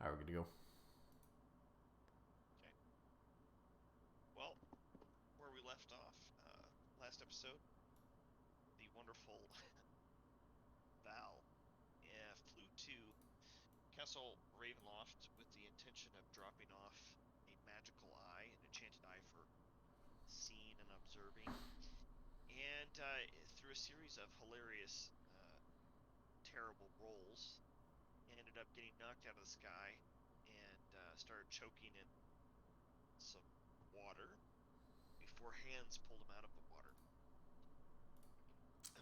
Alright, we're good to go. Okay. Well, where we left off last episode, the wonderful Val flew to Castle Ravenloft with the intention of dropping off a magical eye, an enchanted eye for seeing and observing. And through a series of hilarious, terrible rolls, ended up getting knocked out of the sky and started choking in some water before hands pulled him out of the water.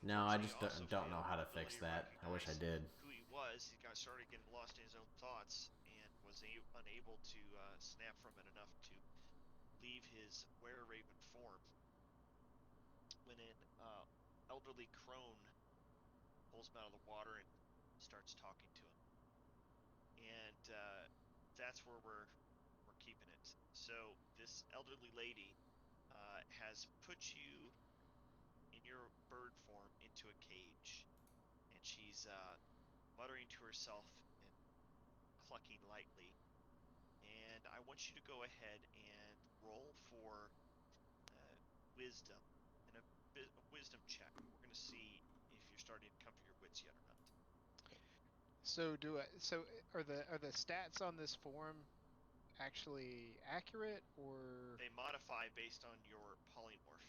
No, I Unfortunately, he just also don't know failed how the to fix ability to that. I wish I recognize did. who he was. He got started getting lost in his own thoughts and was unable to snap from it enough to leave his were-raven form when an elderly crone pulls him out of the water and starts talking to him. And that's where we're keeping it. So this elderly lady has put you in your bird form into a cage, and she's muttering to herself and clucking lightly. And I want you to go ahead and roll for uh, wisdom and a wisdom check. We're going to see if you're starting to come to your wits yet or not. So are the stats on this form actually accurate, or They modify based on your polymorph.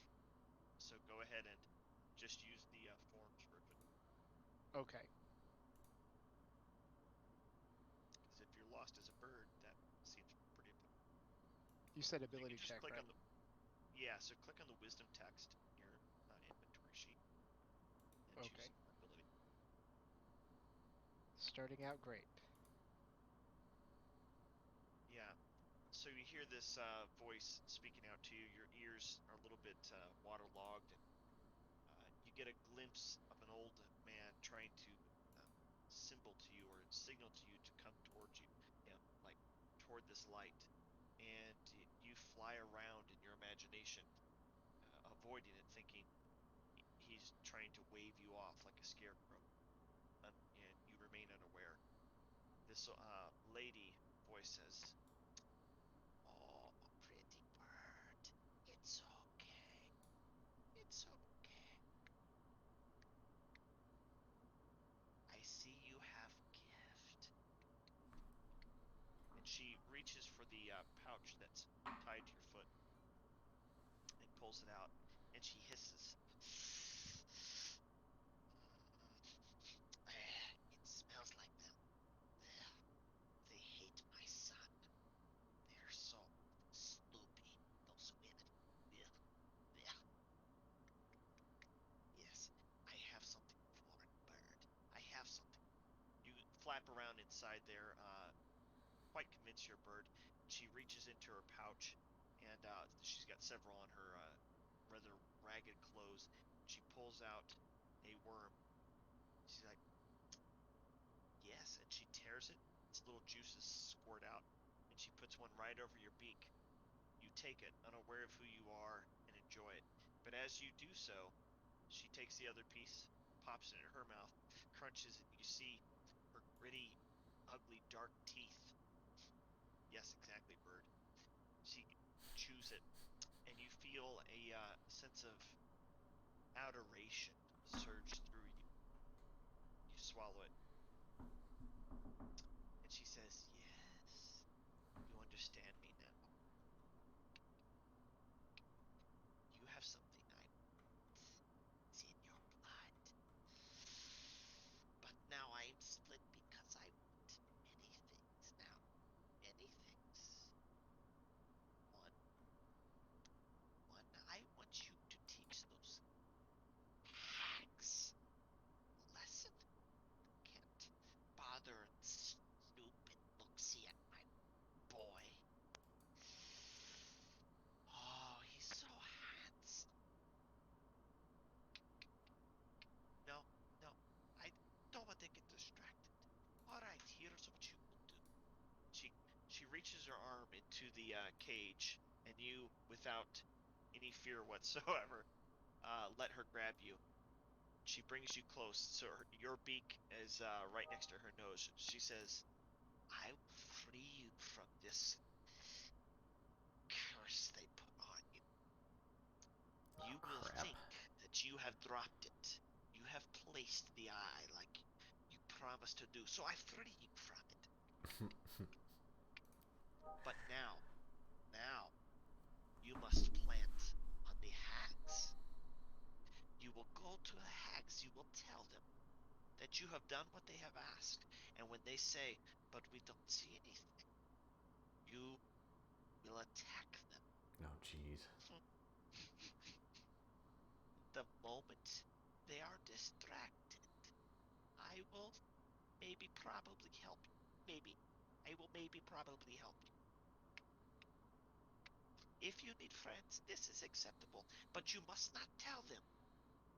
So go ahead and just use the forms version. okay? Because if you're lost as a bird, that seems pretty apparent. You said So you ability can just check, click right? on so click on the wisdom text in your inventory sheet and choose Okay. ability. Starting out great. Yeah. So you hear this voice speaking out to you. Your ears are a little bit waterlogged, and you get a glimpse of an old man trying to symbol to you or signal to you to come towards you, like toward this light. And you fly around in your imagination, avoiding it, thinking he's trying to wave you off like a scarecrow, and you remain unaware. This lady voice says, "Oh, pretty bird, it's okay. It's okay. I see you have gift." And she reaches for the pouch that's tied to your foot and pulls it out, and she hisses. It smells like them. They hate my son. They're so sloopy, those women. Yeah. Yes, I have something for a bird. I have something. You flap around inside there, quite convinced you're a bird. She reaches into her pouch, and she's got several on her rather ragged clothes. She pulls out a worm. She's like, yes, and she tears it. Its little juices squirt out, and she puts one right over your beak. You take it, unaware of who you are, and enjoy it. But as you do so, she takes the other piece, pops it in her mouth, crunches it, and you see her gritty, ugly, dark teeth. Yes, exactly, bird. She chews it, and you feel a sense of adoration surge through you. You swallow it, and she says, yes, you understand me now. You have something I want. It's in your blood. But now I am split because I want many things now. Many things. One, I want you to teach those hags a lesson. Can't bother and stupid look-see at my boy. Oh, he's so handsome. No, no, I don't want to get distracted. All right, here's what you will do. She she reaches her arm into the cage, and you, without any fear whatsoever, let her grab you. She brings you close, so your beak is right next to her nose. She says, "I will free you from this curse they put on you. Oh, You will crap. think that you have dropped it. You have placed the eye like you promised to do, so I free you from it. But now, you must plant on the hags. You will go to the hags, you will tell them that you have done what they have asked, and when they say, but we don't see anything, you will attack them. Oh, jeez. The moment they are distracted, I will maybe probably help you. Maybe. I will maybe probably help you. If you need friends, this is acceptable, but you must not tell them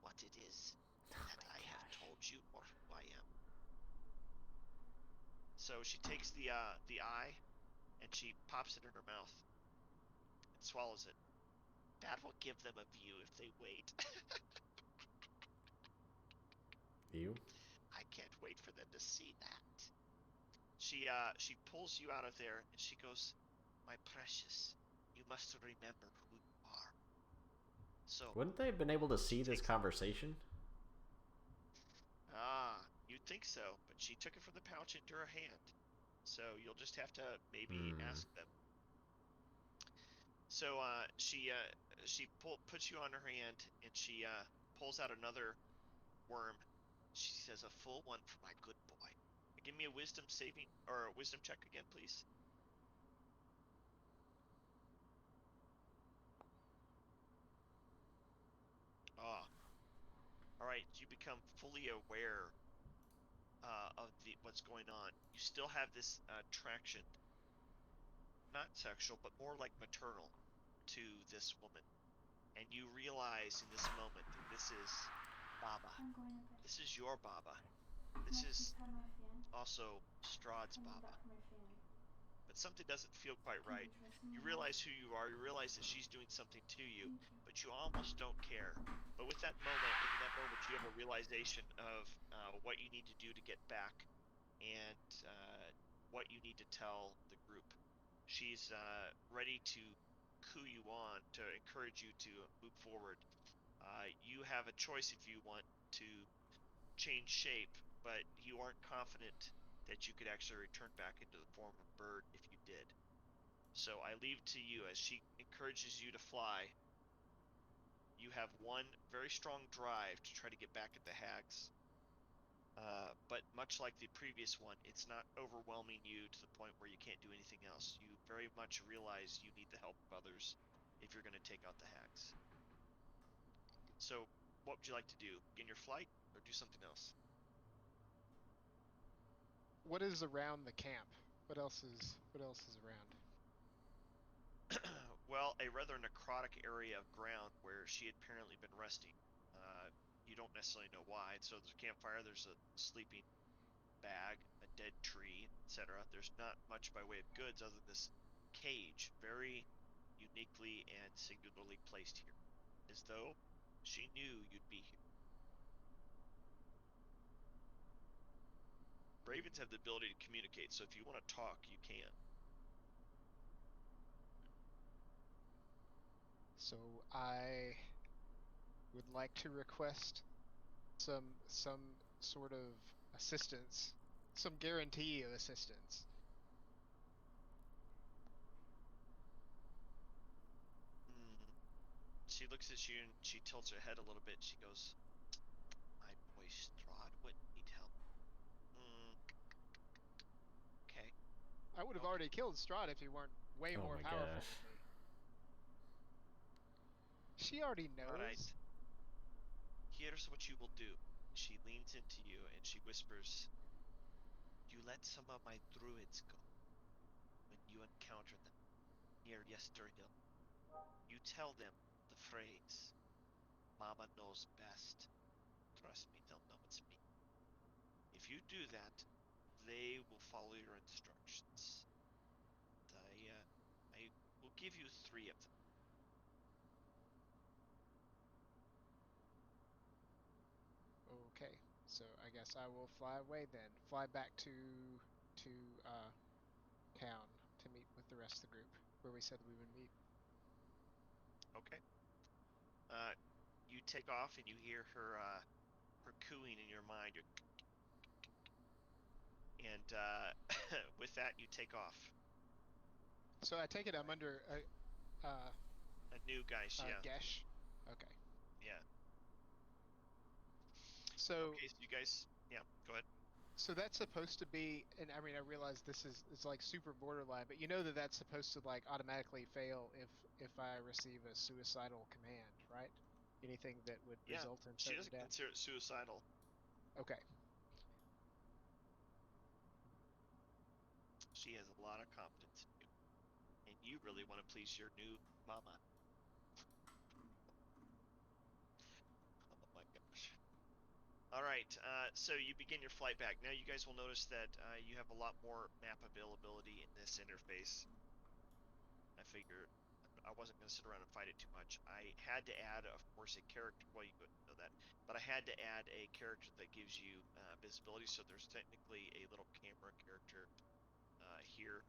what it is Oh that my I have gosh. told you or who I am. So she takes the eye and she pops it in her mouth and swallows it. That will give them a view if they wait. You? I can't wait for them to see that. She pulls you out of there and she goes, "My precious, you must remember who you are." So Wouldn't they have been able to she see this takes conversation? you'd think so, but she took it from the pouch into her hand. So you'll just have to maybe Hmm. ask them. So she puts you on her hand and she pulls out another worm. She says, "A full one for my good boy." Give me a wisdom saving or a wisdom check again, please. Ah, all right. You become fully aware of the what's going on. You still have this attraction, not sexual, but more like maternal, to this woman, and you realize in this moment that this is Baba. I'm going to bed. This is your Baba. Can This I please is have my fan? also Strahd's I need Baba. that for my fan. But something doesn't feel quite Can right. you trust me You enough? realize who you are. You realize that she's doing something to you, Thank you. but you almost don't care. But with that moment, in that moment, you have a realization of what you need to do to get back and what you need to tell the group. She's ready to coo you on to encourage you to move forward. You have a choice if you want to change shape, but you aren't confident that you could actually return back into the form of a bird if you did. So I leave to you as she encourages you to fly. You have one very strong drive to try to get back at the hags. But much like the previous one, it's not overwhelming you to the point where you can't do anything else. You very much realize you need the help of others if you're going to take out the hags. So, what would you like to do? Begin your flight or do something else? What is around the camp? What else is around? Well, a rather necrotic area of ground where she had apparently been resting. Uh, you don't necessarily know why. So there's a campfire, there's a sleeping bag, a dead tree, etc. There's not much by way of goods other than this cage, very uniquely and singularly placed here, as though she knew you'd be here. Ravens have the ability to communicate, so if you want to talk, you can. So I would like to request some sort of assistance, some guarantee of assistance. Mm. She looks at you and she tilts her head a little bit. She goes, "My boy Strahd wouldn't need help." Mm, okay, I would have okay. already killed Strahd if he weren't way Oh more my powerful gosh. than me. She already All knows. right. Here's what you will do. She leans into you and she whispers, "You let some of my druids go when you encounter them near Yesterhill. You tell them the phrase, 'Mama knows best.' Trust me, they'll know it's me. If you do that, they will follow your instructions. I will give you three of them." Okay, so I guess I will fly away then. Fly back to town to meet with the rest of the group, where we said we would meet. Okay. You take off and you hear her cooing in your mind. And with that, you take off. So I take it I'm under A new guys, yeah. Gesh. Okay. Yeah. So Okay, so you guys, yeah, go ahead. So that's supposed to be, and I mean, I realize this is it's like super borderline, but you know that that's supposed to like automatically fail if I receive a suicidal command, right? Anything that would Yeah, result in she certain doesn't death. consider it suicidal. Okay. She has a lot of confidence in you, and you really want to please your new mama. Oh my gosh. All right, so you begin your flight back. Now you guys will notice that you have a lot more map availability in this interface. I figured I wasn't going to sit around and fight it too much. I had to add, of course, a character. Well, you wouldn't know that, but I had to add a character that gives you visibility. So there's technically a little camera character here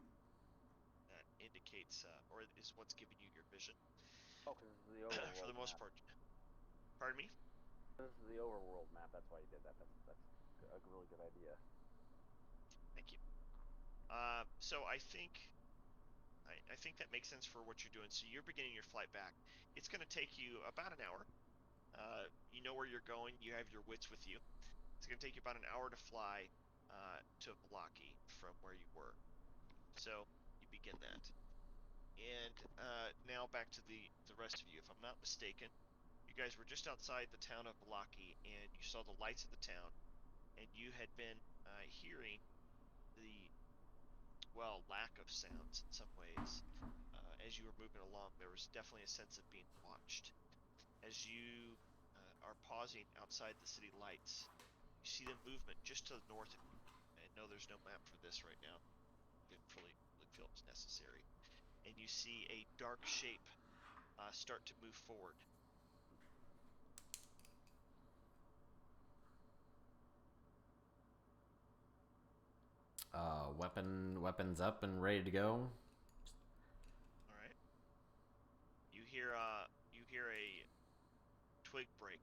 that indicates, or is what's giving you your vision. Oh, because this is the overworld For the most map. part. Pardon me? This is the overworld map. That's why you did that. That's a really good idea. Thank you. So I think that makes sense for what you're doing. So you're beginning your flight back. It's going to take you about an hour. You know where you're going. You have your wits with you. It's going to take you about an hour to fly to Valaki from where you were. So you begin that. And now back to the rest of you. If I'm not mistaken, you guys were just outside the town of Valaki, and you saw the lights of the town, and you had been hearing the, well, lack of sounds in some ways. As you were moving along, there was definitely a sense of being watched. As you are pausing outside the city lights, you see the movement just to the north of you. And no, there's no map for this right now. Didn't really feel it was necessary. And you see a dark shape start to move forward. Weapons up and ready to go. All right. You hear a twig break,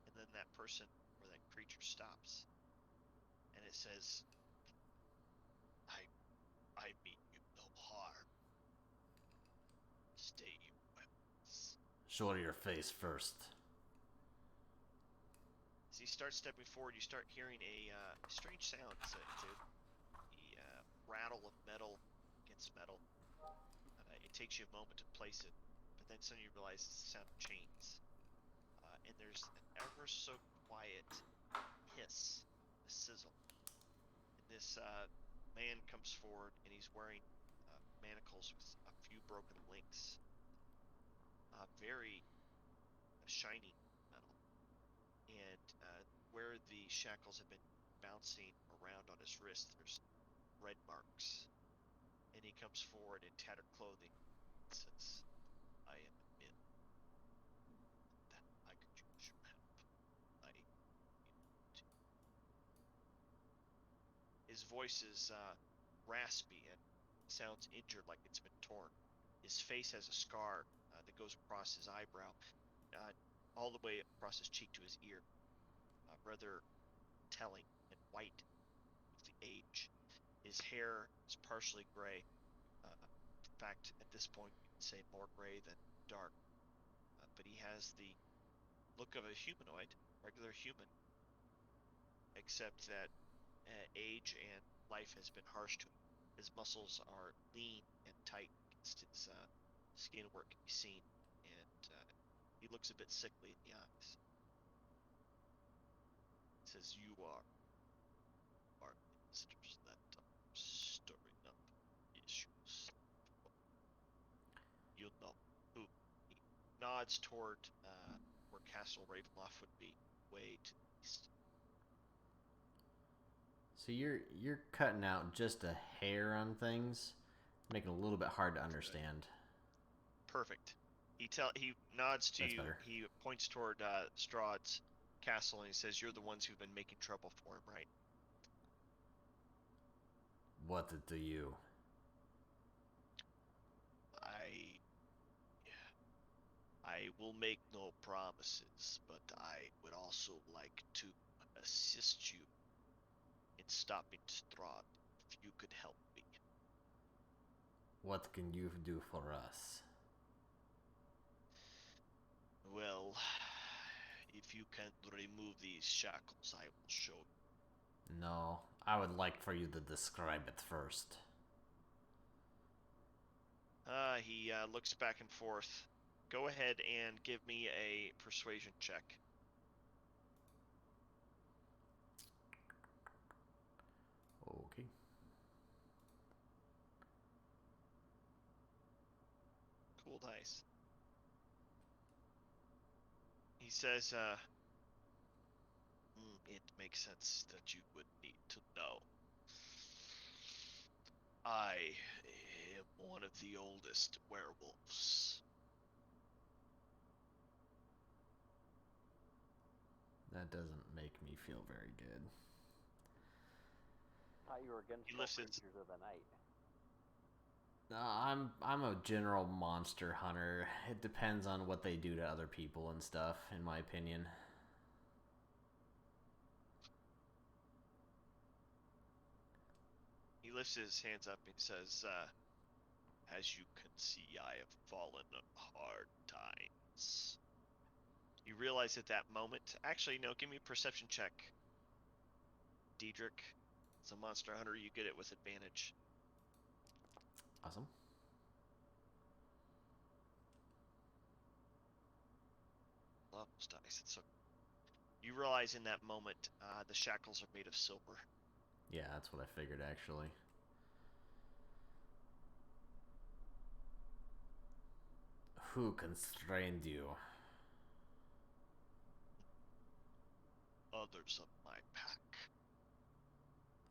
and then that person or that creature stops, and it says, I mean you no harm. Stay your weapons. Show your face first. As he starts stepping forward, you start hearing a strange sound. It's a rattle of metal against metal. It takes you a moment to place it, but then suddenly you realize it's the sound of chains. And there's an ever so quiet hiss, a sizzle. And this man comes forward, and he's wearing manacles with a few broken links. Very shiny metal. And where the shackles have been bouncing around on his wrist, there's red marks. And he comes forward in tattered clothing and says, I am a myth. That I could use your help. His voice is raspy and sounds injured, like it's been torn. His face has a scar that goes across his eyebrow, all the way across his cheek to his ear. Rather telling and white with the age. His hair is partially gray. In fact, at this point, you can say more gray than dark. But he has the look of a humanoid, regular human, except that age and life has been harsh to him. His muscles are lean and tight against his skin where it can be seen, and he looks a bit sickly in the eyes. He says, You are visitors that are stirring up issues. You'll know who. He nods toward where Castle Ravenloft would be, way to the east. So you're cutting out just a hair on things, making it a little bit hard to understand. Perfect. He nods to That's you. better. He points toward Strahd's castle, and he says, "You're the ones who've been making trouble for him, right?" What to you? I will make no promises, but I would also like to assist you in stopping Strahd if you could help me. What can you do for us? Well, if you can remove these shackles, I will show you. No, I would like for you to describe it first. He looks back and forth. Go ahead and give me a persuasion check. Okay. Cool dice. He says, it makes sense that you would need to know. I am one of the oldest werewolves. That doesn't make me feel very good. Thought you were against He all lifts his- creatures of the night. No, I'm a general monster hunter. It depends on what they do to other people and stuff, in my opinion. He lifts his hands up and says, as you can see, I have fallen on hard times. You realize at that moment, actually, no, give me a perception check. Diedrich, as a monster hunter, you get it with advantage. Awesome. Love those dice. It's so. You realize in that moment, the shackles are made of silver. Yeah, that's what I figured, actually. Who constrained you? Others of my pack.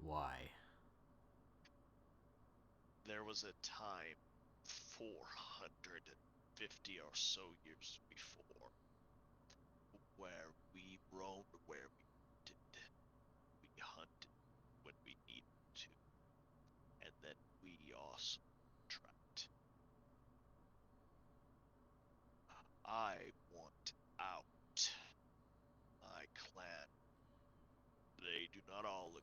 Why? There was a time 450 or so years before where we roamed where we did. We hunted when we needed to. And then we also trapped. I want out. My clan. They do not all agree.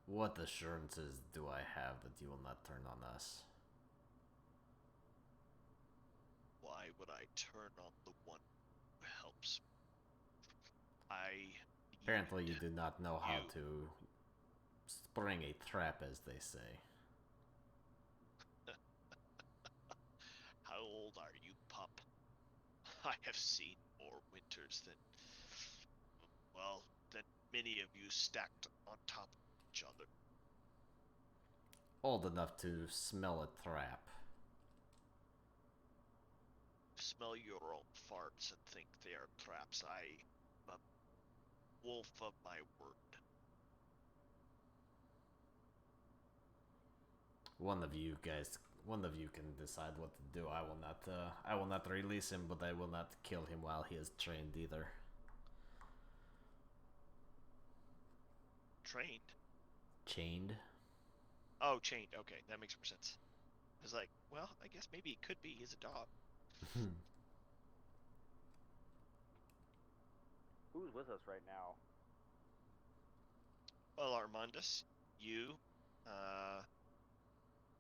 What assurances do I have that you will not turn on us? Why would I turn on the one who helps me? Apparently you do not know how you. to spring a trap, as they say. How old are you, pup? I have seen more winters than, well, than many of you stacked on top of each other. Old enough to smell a trap. Smell your own farts and think they are traps. I am a wolf of my word. One of you can decide what to do. I will not release him, but I will not kill him while he is trained either. Trained? Chained? Oh, chained. Okay, that makes more sense. I was like, well, I guess maybe it could be. He's a dog. Who's with us right now? Well, Armandus, you,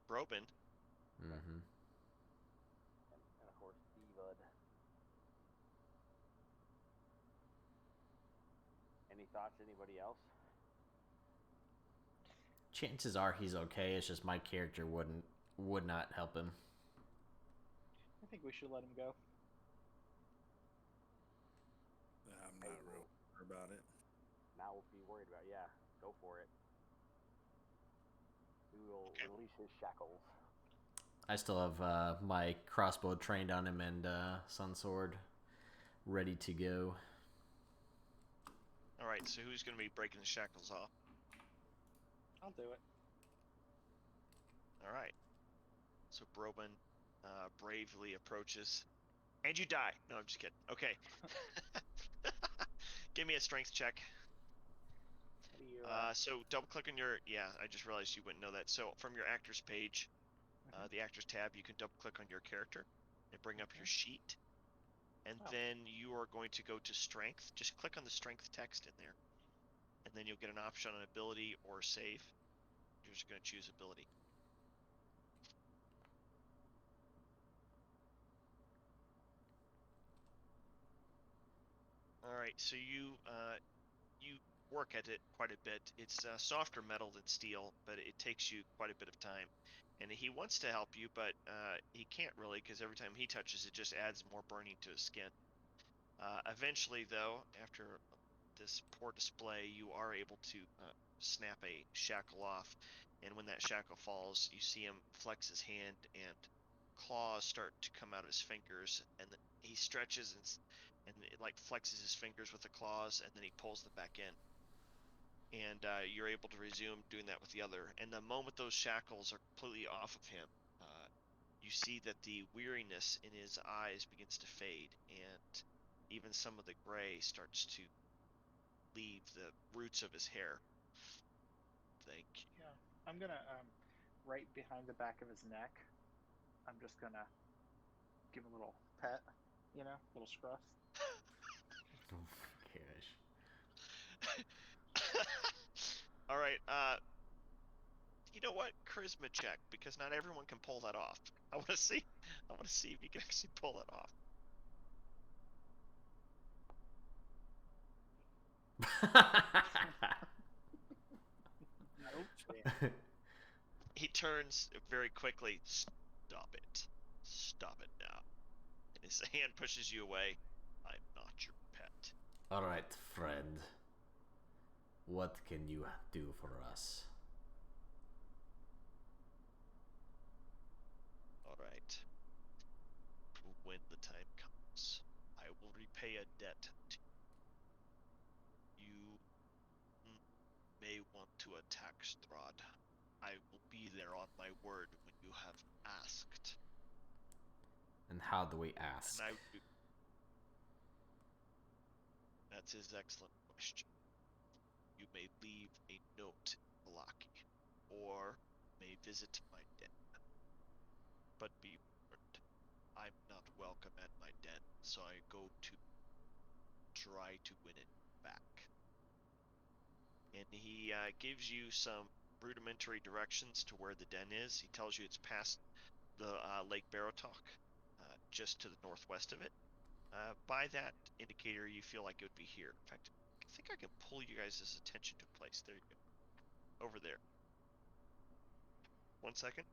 Broben. Mm-hmm. And of course, Evud. Any thoughts? Anybody else? Chances are he's okay. It's just my character would not help him. I think we should let him go. I'm not real sure about it. Not will be worried about. Yeah, go for it. We will release his shackles. I still have my crossbow trained on him and sun sword ready to go. All right, so who's going to be breaking the shackles off? I'll do it. All right. So Broben bravely approaches. And you die. No, I'm just kidding. Okay. Give me a strength check. What do you, So double click on your. Yeah, I just realized you wouldn't know that. So from your actors page, the actors tab, you can double click on your character and bring up your sheet. And Oh. then you are going to go to strength. Just click on the strength text in there. And then you'll get an option on ability or save. You're just going to choose ability. All right, so you work at it quite a bit. It's softer metal than steel, but it takes you quite a bit of time. And he wants to help you, but he can't really because every time he touches it, just adds more burning to his skin. Eventually, though, after this poor display, you are able to snap a shackle off. And when that shackle falls, you see him flex his hand, and claws start to come out of his fingers. And he stretches and it like flexes his fingers with the claws, and then he pulls them back in. And you're able to resume doing that with the other. And the moment those shackles are completely off of him, you see that the weariness in his eyes begins to fade, and even some of the gray starts to leave the roots of his hair. Thank you. Yeah. I'm gonna, right behind the back of his neck, I'm just gonna give him a little pet, you know, little scruff. Oh my gosh. All right. You know what? Charisma check, because not everyone can pull that off. I want to see if you can actually pull it off. Nope. He turns very quickly. Stop it. Stop it now. And his hand pushes you away. I'm not your pet. Alright, friend. What can you do for us? Alright. When the time comes, I will repay a debt to you. You may want to attack Strahd. I will be there on my word when you have asked. And how do we ask? And that's his excellent question. You may leave a note in Malaki, or may visit my den. But be warned, I'm not welcome at my den, so I go to try to win it back. And he gives you some rudimentary directions to where the den is. He tells you it's past the Lake Barotok, just to the northwest of it. By that indicator, you feel like it would be here. In fact, I think I can pull you guys' attention to a place. There you go. Over there. 1 second.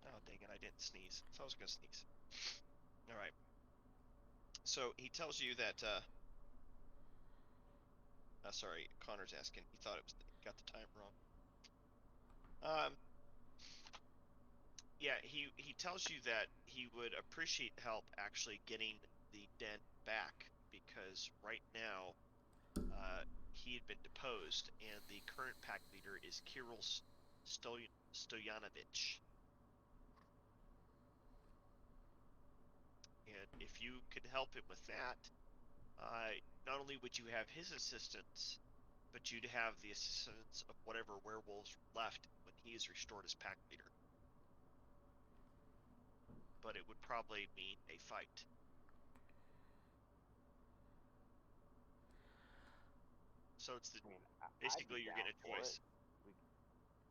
Oh, dang it, I didn't sneeze. I thought I was going to sneeze. Alright. So, he tells you that, sorry, Connor's asking. He thought it was, got the time wrong. Yeah, he tells you that he would appreciate help actually getting the den back, because right now, he had been deposed, and the current pack leader is Kirill Stoyanovich. And if you could help him with that, not only would you have his assistance, but you'd have the assistance of whatever werewolves left when he is restored as pack leader. But it would probably mean a fight. So it's the, I mean, basically you're getting a choice.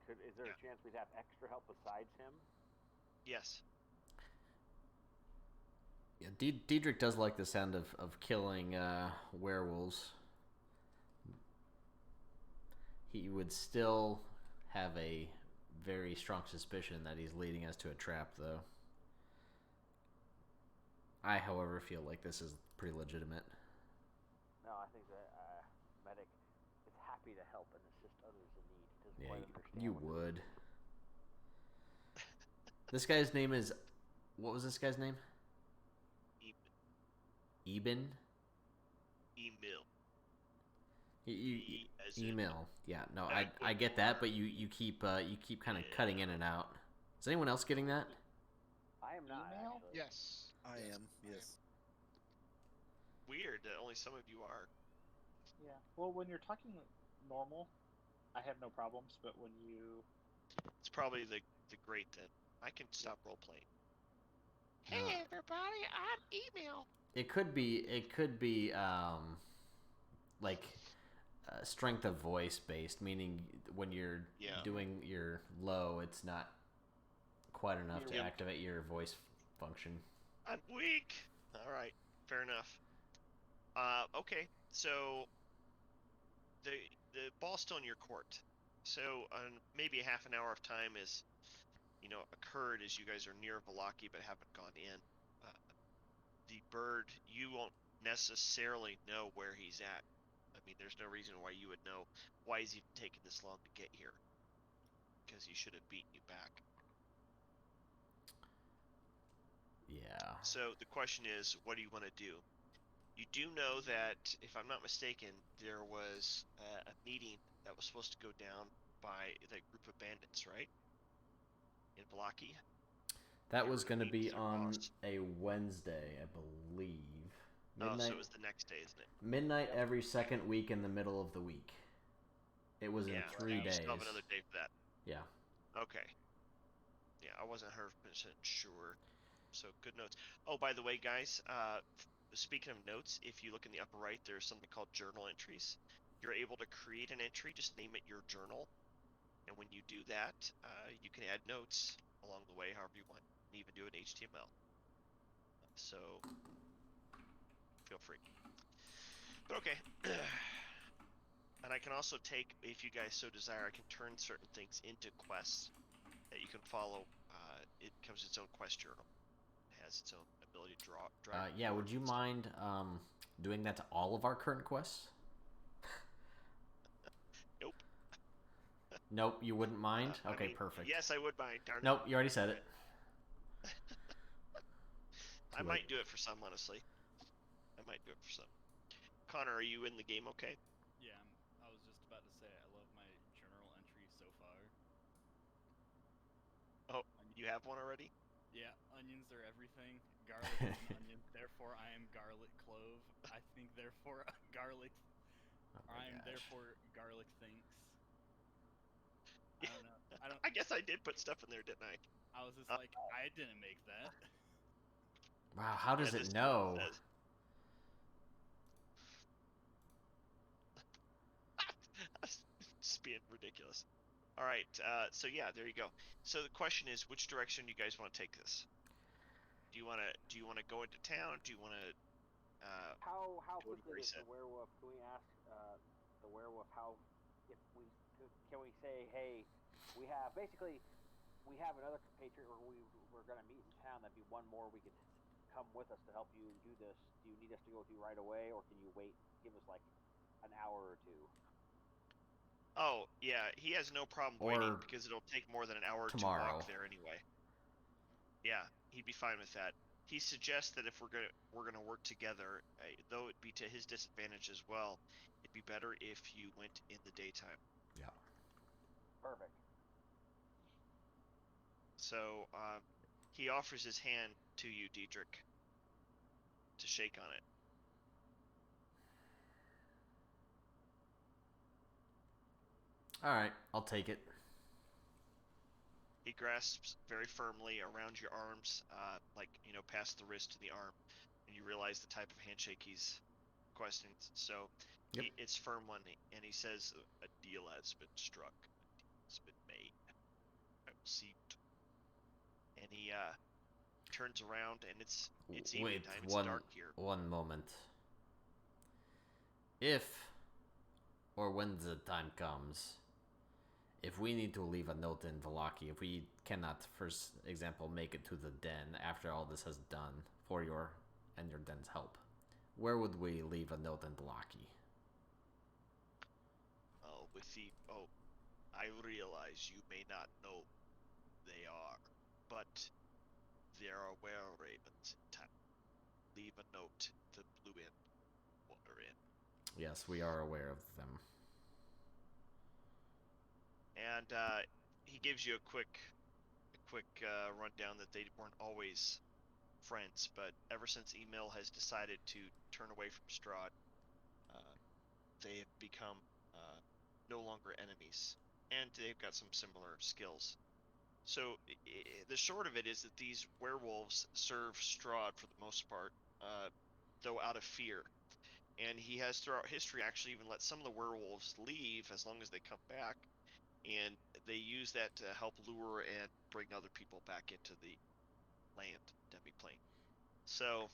Is there a chance we'd have extra help besides him? Yes. Yeah, Diedrich does like the sound of killing werewolves. He would still have a very strong suspicion that he's leading us to a trap, though. I, however, feel like this is pretty legitimate. No, I think that medic is happy to help and assist others in need. He doesn't quite understand you what would. This guy's name is... What was this guy's name? Eben? Emil. Email. Yeah, no, I get that, but you keep kind of cutting in and out. Is anyone else getting that? I am not. Email? Actually. Yes. I Yes, am. I am. Yes. Weird that only some of you are. Yeah. Well, when you're talking normal, I have no problems. But when you, It's probably the great then. I can stop role playing. No. Hey everybody, I'm email. It could be like strength of voice based, meaning when you're Yeah. doing your low, it's not quite enough to Yep. activate your voice function. I'm weak. All right, fair enough. Okay, so the ball's still in your court. So maybe a half an hour of time is, occurred as you guys are near Valaki but haven't gone in. The bird, you won't necessarily know where he's at. I mean, there's no reason why you would know why he's even taking this long to get here, because he should have beaten you back. Yeah. So the question is, what do you want to do? You do know that, if I'm not mistaken, there was a meeting that was supposed to go down by the group of bandits, right? In Valaki? That You was were going to meet with be their on boss. a Wednesday, I believe. Oh, Midnight. so it was the next day, isn't it? Midnight Yep. every second week in the middle of the week. It was in Yeah. 3 You days. still have another day for that. Yeah. Okay. Yeah, I wasn't 100% sure. So good notes. Oh, by the way, guys, speaking of notes, if you look in the upper right, there's something called journal entries. You're able to create an entry, just name it your journal. And when you do that, you can add notes along the way, however you want, and even do it in HTML. So feel free. But okay. And I can also take, if you guys so desire, I can turn certain things into quests that you can follow. It becomes its own quest journal. It has its own ability to drag. Yeah, would you mind doing that to all of our current quests? Nope. Nope, you wouldn't mind? Okay, I mean, perfect. yes, I would mind. Darn it. Nope, you already said it. I might do it for some, honestly. I might do it for some. Connor, are you in the game okay? Yeah, I was just about to say I love my journal entry so far. Oh, you have one already? Yeah, onions are everything. Garlic is an onion, therefore I am garlic clove. I think therefore garlic. Oh I am gosh. therefore garlic thinks. I don't know. I don't. I guess I did put stuff in there, didn't I? I was just like, I didn't make that. Wow, how does Yeah, it this know? says- Just being ridiculous. All right, so yeah, there you go. So the question is, which direction do you guys want to take this? Do you want to go into town? Do you want to How do what quickly he does said? the werewolf? Can we ask the werewolf how? If we can we say, hey, we have basically we have another compatriot where we're going to meet in town. That'd be one more we could come with us to help you do this. Do you need us to go with you right away, or can you wait? Give us like an hour or two. Oh yeah, he has no problem Or waiting because it'll take more than an hour to tomorrow. walk there anyway. Yeah, he'd be fine with that. He suggests that if we're gonna work together, though it be to his disadvantage as well, it'd be better if you went in the daytime. Yeah. Perfect. So he offers his hand to you, Diedrich, to shake on it. Alright, I'll take it. He grasps very firmly around your arms, past the wrist to the arm, and you realize the type of handshake he's requesting. So Yep. it's firm one, and he says, "A deal has been struck. A deal has been made. I will see you." And he turns around, and it's evening Wait, time. It's dark here. one moment. If or when the time comes, if we need to leave a note in Valaki, if we cannot, for example, make it to the den after all this has done for your and your den's help, where would we leave a note in Valaki? I realize you may not know who they are, but there are were-ravens in town. Leave a note to Blue Inn, Water Inn. Yes, we are aware of them. And he gives you a quick rundown that they weren't always friends, but ever since Emil has decided to turn away from Strahd, they have become no longer enemies, and they've got some similar skills. So the short of it is that these werewolves serve Strahd for the most part, though out of fear. And he has throughout history actually even let some of the werewolves leave as long as they come back, and they use that to help lure and bring other people back into the land, demiplane. So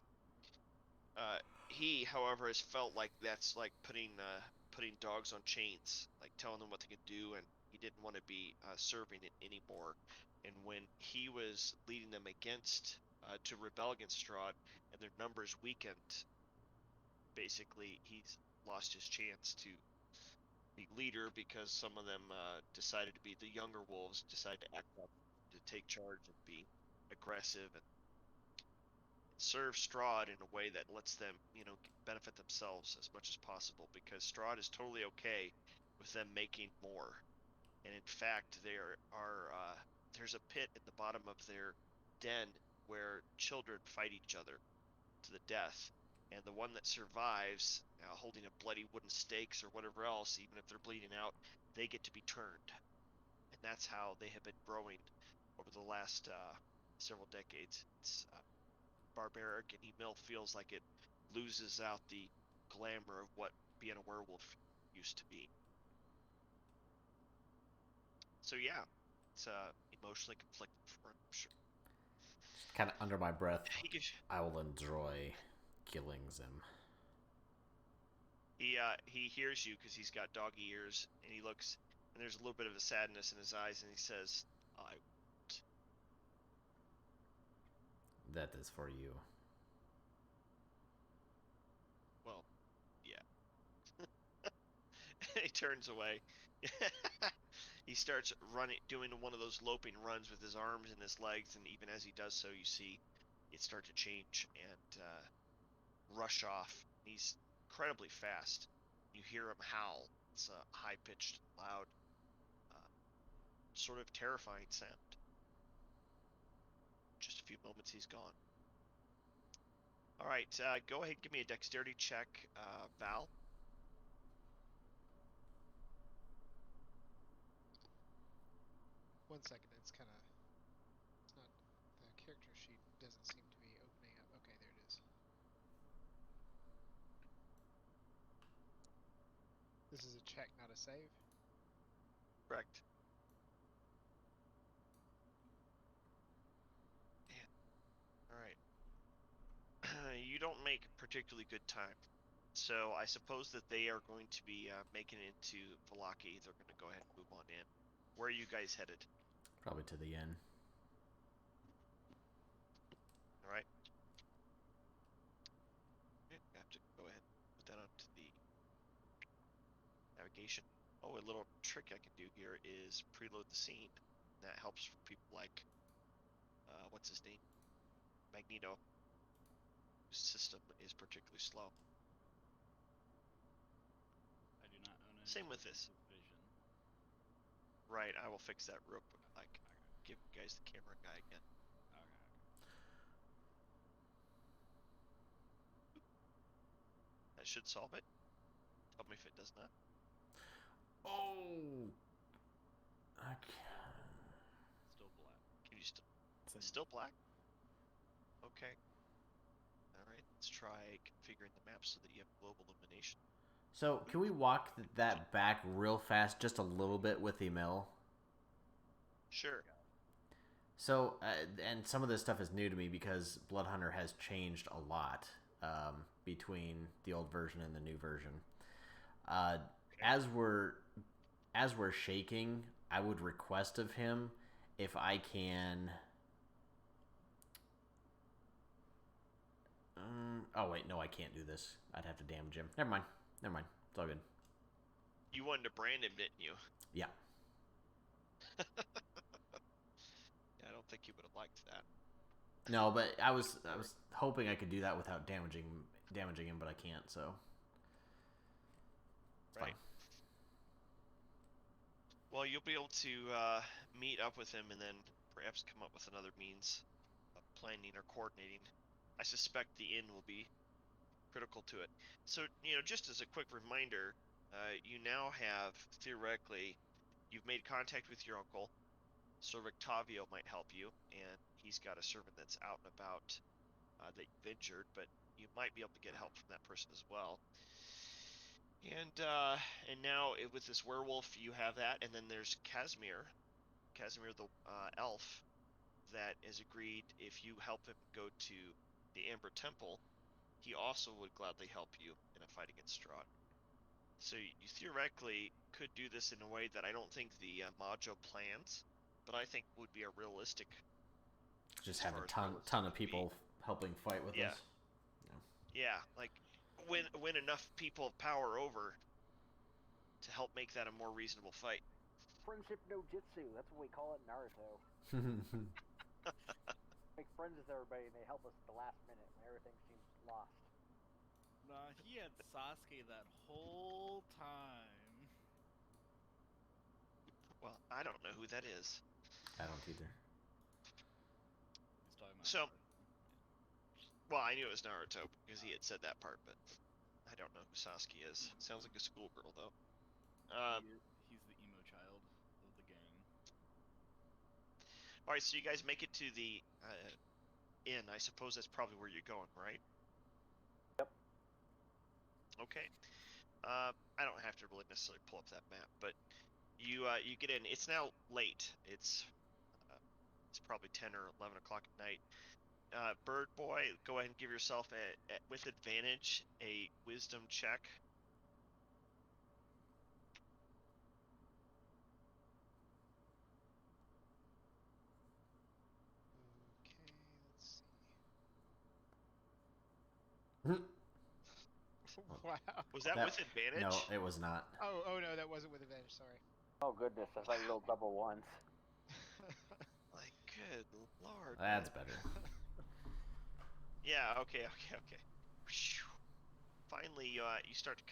he, however, has felt like that's like putting dogs on chains, like telling them what they can do, and he didn't want to be serving it anymore. And when he was leading them against to rebel against Strahd, and their numbers weakened, basically he's lost his chance to be leader because some of them decided to be the younger wolves, decided to act up, to take charge and be aggressive and serve Strahd in a way that lets them, benefit themselves as much as possible, because Strahd is totally okay with them making more. And in fact, there's a pit at the bottom of their den where children fight each other to the death, and the one that survives, holding a bloody wooden stakes or whatever else, even if they're bleeding out, they get to be turned. And that's how they have been growing over the last several decades. It's barbaric, and Emil feels like it loses out the glamour of what being a werewolf used to be. So yeah, it's emotionally conflicted for him, I'm sure. Just kind of under my breath, He gives, I will enjoy killing them. he hears you because he's got doggy ears, and he looks, and there's a little bit of a sadness in his eyes, and he says, "I won't." That is for you. Well, yeah. He turns away. He starts running, doing one of those loping runs with his arms and his legs, and even as he does so, you see it start to change and rush off. He's incredibly fast. You hear him howl. It's a high-pitched, loud, sort of terrifying sound. Just a few moments, he's gone. All right, go ahead and give me a dexterity check, Val. One second, it's not, the character sheet doesn't seem to be opening up. Okay, there it is. This is a check, not a save. Correct. All right. You don't make particularly good time. So I suppose that they are going to be making it into Vallaki. They're going to go ahead and move on in. Where are you guys headed? Probably to the inn. All right. Okay, I have to go ahead and put that onto the navigation. Oh, a little trick I can do here is preload the scene. That helps for people like, what's his name? Magneto, whose system is particularly slow. I do not own any Same with this. vision. Right, I will fix that real quick. Like, Okay. give you guys the camera guy again. Okay. That should solve it. Tell me if it does not. Oh! Okay. Still black. Can you still black? Okay. All right. Let's try configuring the map so that you have global illumination. So, can we walk that back real fast, just a little bit with Emil? Sure. So, and some of this stuff is new to me because Blood Hunter has changed a lot between the old version and the new version. As we're shaking, I would request of him if I can. Oh wait, no, I can't do this. I'd have to damage him. Never mind. It's all good. You wanted to brand him, didn't you? Yeah. Yeah, I don't think you would have liked that. No, but I was hoping I could do that without damaging him, but I can't. So. It's Right. fine. Well, you'll be able to meet up with him and then perhaps come up with another means of planning or coordinating I suspect the inn will be critical to it. So, just as a quick reminder, you now have, theoretically, you've made contact with your uncle. Sir Octavio might help you, and he's got a servant that's out and about that you've injured, but you might be able to get help from that person as well. And now with this werewolf, you have that, and then there's Casimir the elf, that has agreed if you help him go to the Amber Temple, he also would gladly help you in a fight against Strahd. So you theoretically could do this in a way that I don't think the Majo plans, but I think would be a realistic. Just have a ton of people helping fight with us. Yeah, like win enough people of power over to help make that a more reasonable fight. Friendship no jutsu. That's what we call it in Naruto. Make friends with everybody, and they help us at the last minute when everything seems lost. Nah, he had Sasuke that whole time. Well, I don't know who that is. I don't either. He's talking about So, Naruto. well, I knew it was Naruto because he had said that part, but I don't know who Sasuke is. Sounds like a schoolgirl, though. He's the emo child of the gang. All right, so you guys make it to the inn. I suppose that's probably where you're going, right? Yep. Okay. I don't have to really necessarily pull up that map, but you get in. It's now late. It's probably 10 or 11 o'clock at night. Bird Boy, go ahead and give yourself with advantage a wisdom check. Okay, let's see. Wow. Was that with advantage? No, it was not. Oh no, that wasn't with advantage. Sorry. Oh goodness, I thought you rolled double ones. My good lord. That's better. Yeah. Okay. Finally, you start to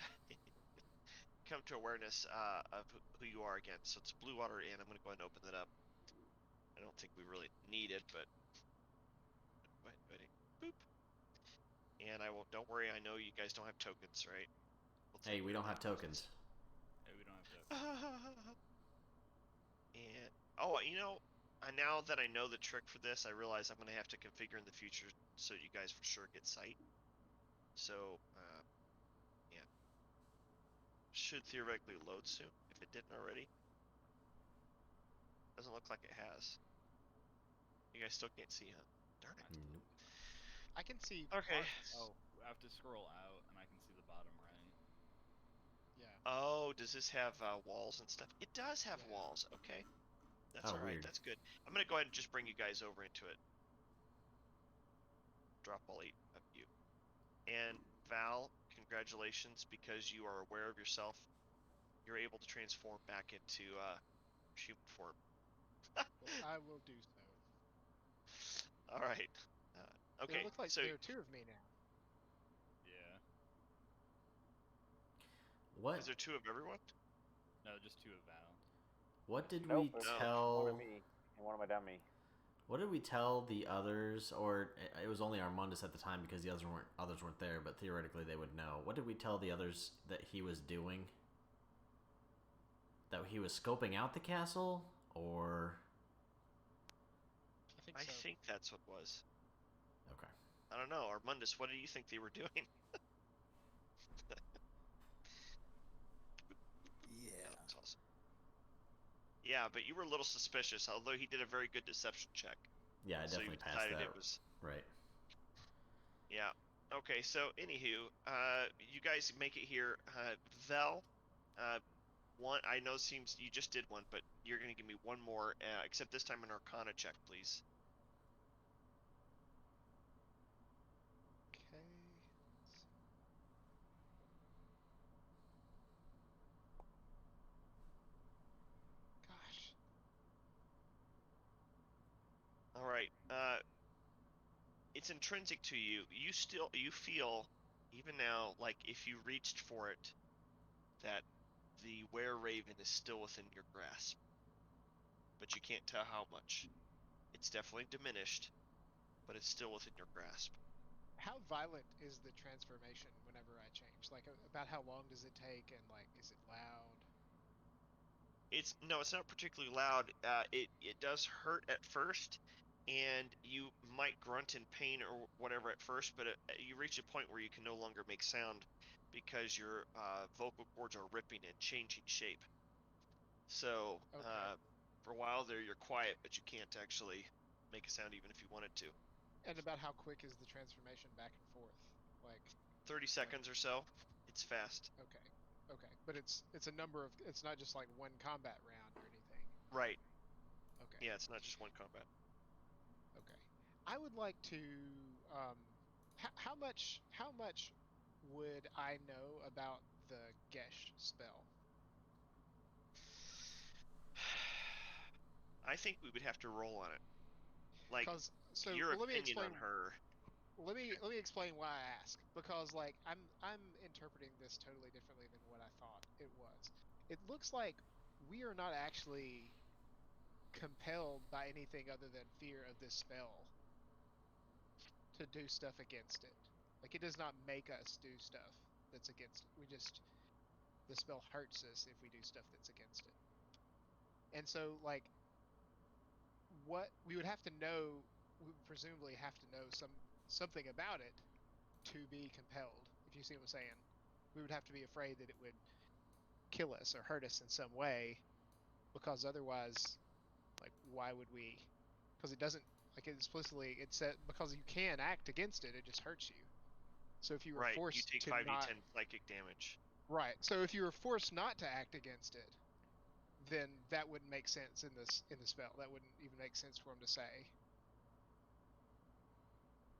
come to awareness of who you are again. So it's Blue Water Inn. I'm going to go ahead and open that up. I don't think we really need it, but boop. And I will. Don't worry. I know you guys don't have tokens, right? Hey, we don't have tokens. Hey, we don't have tokens. And now that I know the trick for this, I realize I'm going to have to configure in the future so you guys for sure get sight. So, yeah. Should theoretically load soon, if it didn't already. Doesn't look like it has. You guys still can't see, huh? Darn it. Nope. I can see. Okay. Parts. Oh, I have to scroll out, and I can see the bottom right. Yeah. Oh, does this have walls and stuff? It does have Yeah. walls. Okay. That's all right. Weird. That's good. I'm going to go ahead and just bring you guys over into it. Drop all 8 of you. And Val, congratulations, because you are aware of yourself. You're able to transform back into human form. Well, I will do so. All right. Okay. It looks like so there are 2 of me now. Yeah. What? is there 2 of everyone? No, just 2 of Val. What did Nope, we there's tell? one of me and one of my dummy. What did we tell the others? Or it was only Armandus at the time because the others weren't there, but theoretically they would know. What did we tell the others that he was doing? That he was scoping out the castle, or? I think so. think that's what it was. Okay. I don't know. Armandus, what do you think they were doing? Yeah. That's awesome. Yeah, but you were a little suspicious, although he did a very good deception check. Yeah, I So you definitely passed decided that. it was. Right. Yeah. Okay, so anywho, you guys make it here. Vel, I know it seems you just did one, but you're going to give me one more, except this time an Arcana check, please. Okay. Gosh. All right. It's intrinsic to you. You feel, even now, like if you reached for it, that the Were Raven is still within your grasp. But you can't tell how much. It's definitely diminished, but it's still within your grasp. how violent is the transformation whenever I change? Like, about how long does it take, and like, is it loud? It's not particularly loud. It does hurt at first, and you might grunt in pain or whatever at first, but you reach a point where you can no longer make sound because your vocal cords are ripping and changing shape. So Okay. for a while there, you're quiet, but you can't actually make a sound even if you wanted to. And about how quick is the transformation back and forth? Like, 30 seconds or so. It's fast. okay, okay, but it's a number of. It's not just like one combat round or anything. Right. Okay. Yeah, it's not just one combat. Okay. I would like to. How much would I know about the Gesh spell? I think we would have to roll on it. Like, Because so your well, let me opinion explain. on her. Let me explain why I ask. Because like I'm interpreting this totally differently than what I thought it was. It looks like we are not actually compelled by anything other than fear of this spell to do stuff against it. Like, it does not make us do stuff that's against it. We just, the spell hurts us if we do stuff that's against it. And so, like, what we would have to know, we would presumably have to know something about it to be compelled. If you see what I'm saying, we would have to be afraid that it would kill us or hurt us in some way, because otherwise, like, why would we? Because it doesn't, like, it said because you can act against it, it just hurts you. So if you were Right, you forced take to 5d10 not, psychic damage. right, so if you were forced not to act against it, then that wouldn't make sense in the spell. That wouldn't even make sense for him to say,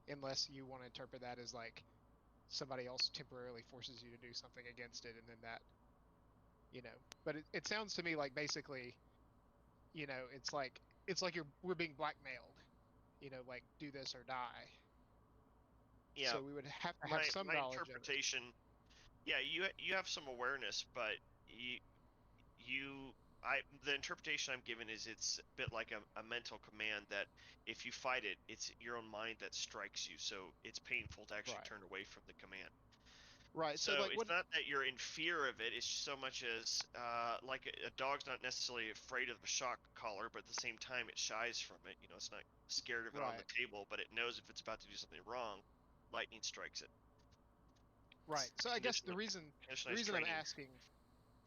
unless you want to interpret that as like somebody else temporarily forces you to do something against it, and then that, you know. But it sounds to me like basically, you know, it's like we're being blackmailed, you know, like do this or die. Yeah, So we would have to have my some my knowledge of it. interpretation. Yeah, you have some awareness, but you the interpretation I'm given is it's a bit like a mental command that if you fight it, it's your own mind that strikes you. So it's painful to actually Right. turn away from the command. Right. So So like it's what? not that you're in fear of it. It's so much as like a dog's not necessarily afraid of the shock collar, but at the same time it shies from it. You know, it's not scared of it on the Right. table, but it knows if it's about to do something wrong, lightning strikes it. Right. So I guess the Conditionalized reason I'm training. asking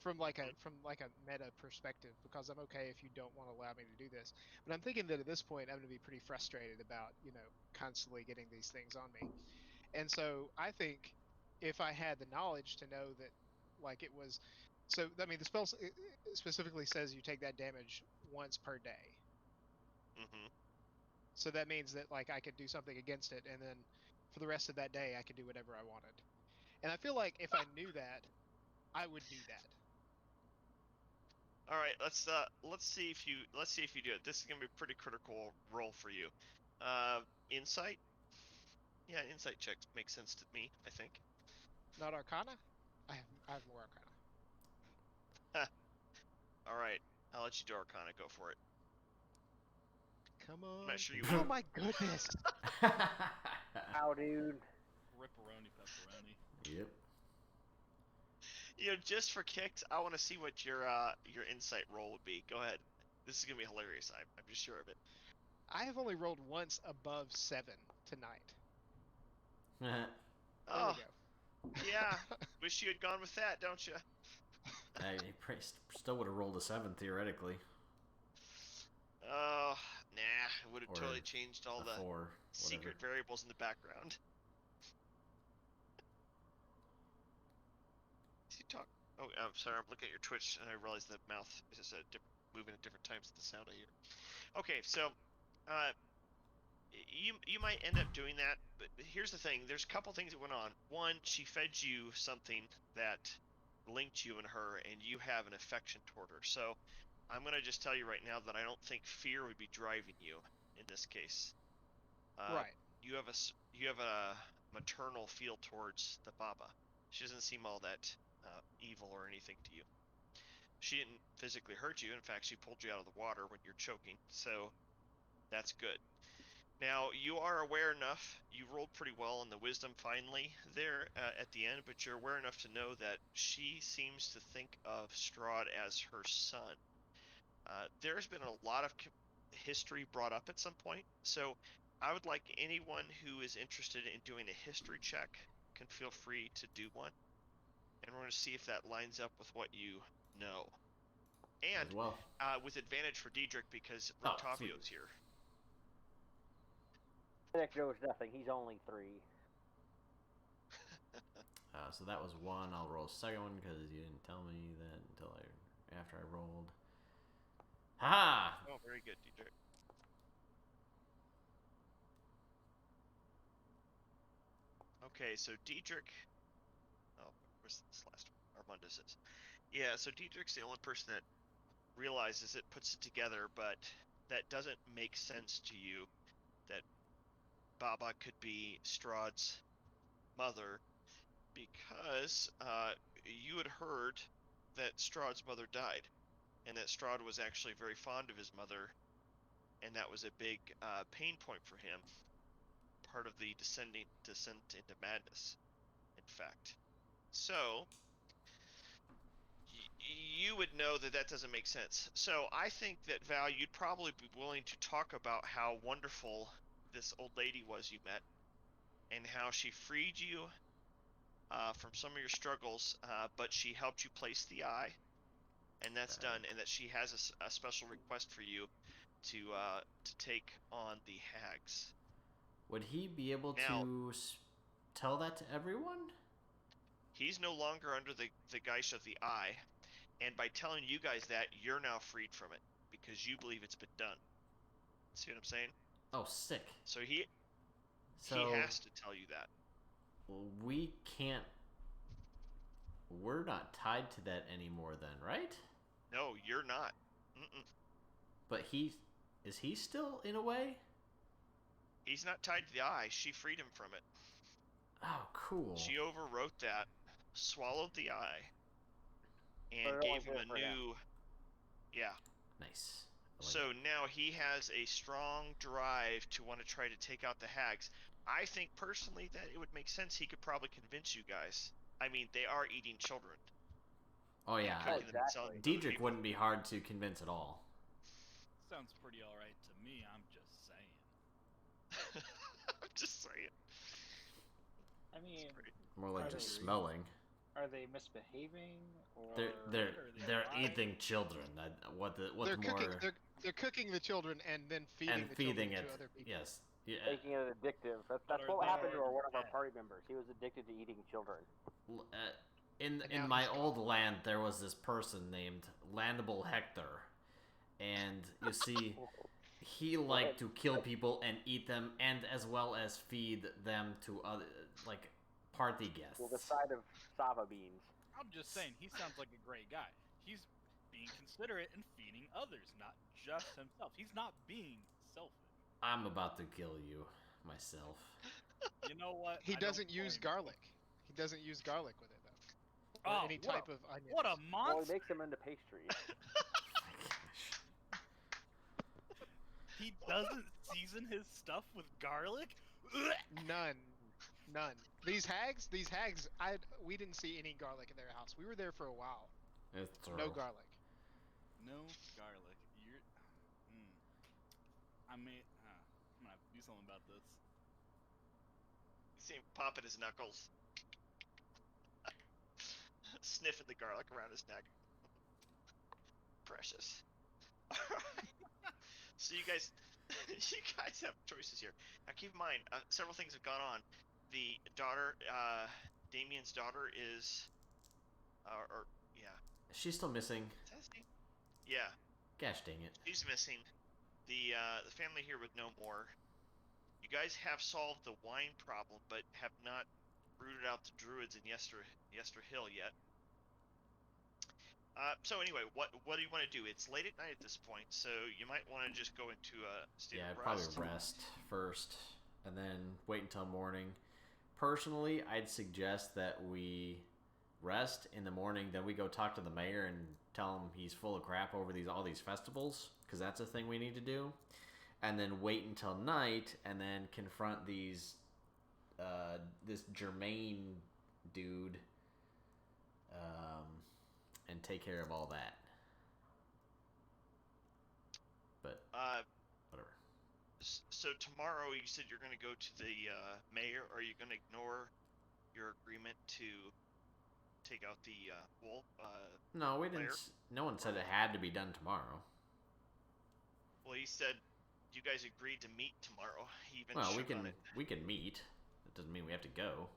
from like Mhm. a meta perspective, because I'm okay if you don't want to allow me to do this, but I'm thinking that at this point I'm going to be pretty frustrated about, you know, constantly getting these things on me. And so I think if I had the knowledge to know that, like, it was, so I mean the spell specifically says you take that damage once per day. Mhm. So that means that like I could do something against it, and then for the rest of that day I could do whatever I wanted. And I feel like if I knew that, I would do that. All right, let's see if you do it. This is gonna be a pretty critical roll for you. Insight. Yeah, insight checks make sense to me. I think. Not Arcana? I have more Arcana. All right, I'll let you do Arcana. Go for it. Come I'm on. not sure you Oh would. my goodness. How, dude? Ripperoni pepperoni. Yep. You know, just for kicks, I want to see what your insight roll would be. Go ahead. This is gonna be hilarious. I'm just sure of it. I have only rolled once above 7 tonight. There we Oh, go. yeah. Wish you had gone with that, don't you? I still would have rolled a 7 theoretically, Oh, nah. It would have or totally changed all a the 4, secret whatever. variables in the background. You talk. Oh, I'm sorry. I'm looking at your Twitch, and I realized the mouth is just moving at different times. The sound I hear. Okay, so, uh, you might end up doing that, but here's the thing. There's a couple things that went on. One, she fed you something that linked you and her, and you have an affection toward her. So, I'm gonna just tell you right now that I don't think fear would be driving you in this case. Right. You have a maternal feel towards the Baba. She doesn't seem all that evil or anything to you. She didn't physically hurt you. In fact, she pulled you out of the water when you're choking. So that's good. Now, you are aware enough, you rolled pretty well on the wisdom finally there at the end, but you're aware enough to know that she seems to think of Strahd as her son. There's been a lot of history brought up at some point, so I would like anyone who is interested in doing a history check can feel free to do one, and we're going to see if that lines up with what you know. And As well. with advantage for Diedrich because Oh, Rictavio's here. Nick knows nothing. He's only 3. So that was 1. I'll roll a second one because you didn't tell me that until after I rolled. Ha! Oh, very good, Diedrich. Okay, so Diedrich. Oh, where's this last one? Armandus is. Yeah, so Diedrich's the only person that realizes it, puts it together, but that doesn't make sense to you that Baba could be Strahd's mother because you had heard that Strahd's mother died and that Strahd was actually very fond of his mother, and that was a big pain point for him, part of the descent into madness, in fact. So you would know that that doesn't make sense. So I think that, Val, you'd probably be willing to talk about how wonderful this old lady was you met and how she freed you from some of your struggles, but she helped you place the eye, and that's done, and that she has a special request for you to take on the hags. Would he be able Now, to tell that to everyone? He's no longer under the guise of the eye, and by telling you guys that, you're now freed from it because you believe it's been done. See what I'm saying? Oh, sick. So he has to tell you that. We can't. We're not tied to that anymore, then, right? No, you're not. Mm-mm. But is he still in a way? He's not tied to the eye. She freed him from it. Oh, cool. She overwrote that, swallowed the eye, and gave him a new. Yeah. Nice. So now he has a strong drive to want to try to take out the hags. I think personally that it would make sense he could probably convince you guys. I mean, they are eating children. Oh yeah, exactly. Diedrich wouldn't be hard to convince at all. Sounds pretty alright to me, I'm just saying. I'm just saying. I mean, More like Are just they smelling. are they misbehaving or They're eating children. They're cooking the children and then feeding the children to other people. Yes. Yeah. Making it addictive. That's what happened to one of our party members. He was addicted to eating children. In my old land, there was this person named Landable Hector, and you see, he liked to kill people and eat them, and as well as feed them to other party guests. With a side of sava beans. I'm just saying, he sounds like a great guy. He's being considerate and feeding others, not just himself. He's not being selfish. I'm about to kill you myself. You know what? He doesn't use garlic. He doesn't use garlic with it, though. Or any type of onion. What a monster! Well, he makes them into pastries. He doesn't season his stuff with garlic? None. These hags, we didn't see any garlic in their house. We were there for a while. No garlic. No garlic. I'm gonna have to do something about this. You see him popping his knuckles. Sniffing the garlic around his neck. Precious. So you guys have choices here. Now keep in mind, several things have gone on. The daughter, Damien's daughter is, yeah. She's still missing. Is that his name? Yeah. Gosh dang it. She's missing. The family here would know more. You guys have solved the wine problem, but have not rooted out the druids in Yester Hill yet. So anyway, what do you want to do? It's late at night at this point, so you might want to just go into a state of rest. Probably rest first, and then wait until morning. Personally, I'd suggest that we rest in the morning, then we go talk to the mayor and tell him he's full of crap over all these festivals, because that's a thing we need to do. and then wait until night, and then confront this Germain dude, and take care of all that. But whatever. So tomorrow you said you're going to go to the mayor. Are you going to ignore your agreement to take out the wolf? No, we didn't. Lair? No one said it had to be done tomorrow. Well, he said you guys agreed to meet tomorrow. He even Well, shook on it. we can meet. That doesn't mean we have to go.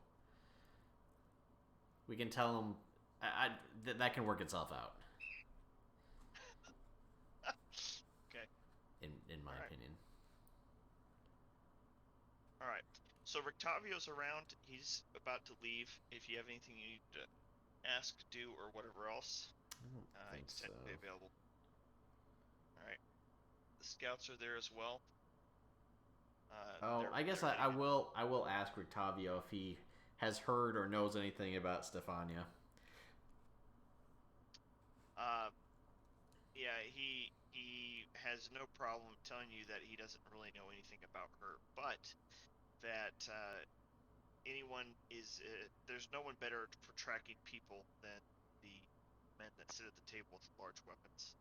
We can tell him. That can work itself out. Okay. In my opinion. All right. So Rictavio's around. He's about to leave. If you have anything you need to ask, do, or whatever else, I don't think he's so. technically available. All right. The scouts are there as well. I guess I will ask Rictavio if he has heard or knows anything about Stefania. Yeah, he has no problem telling you that he doesn't really know anything about her, but that anyone is there's no one better for tracking people than the men that sit at the table with large weapons,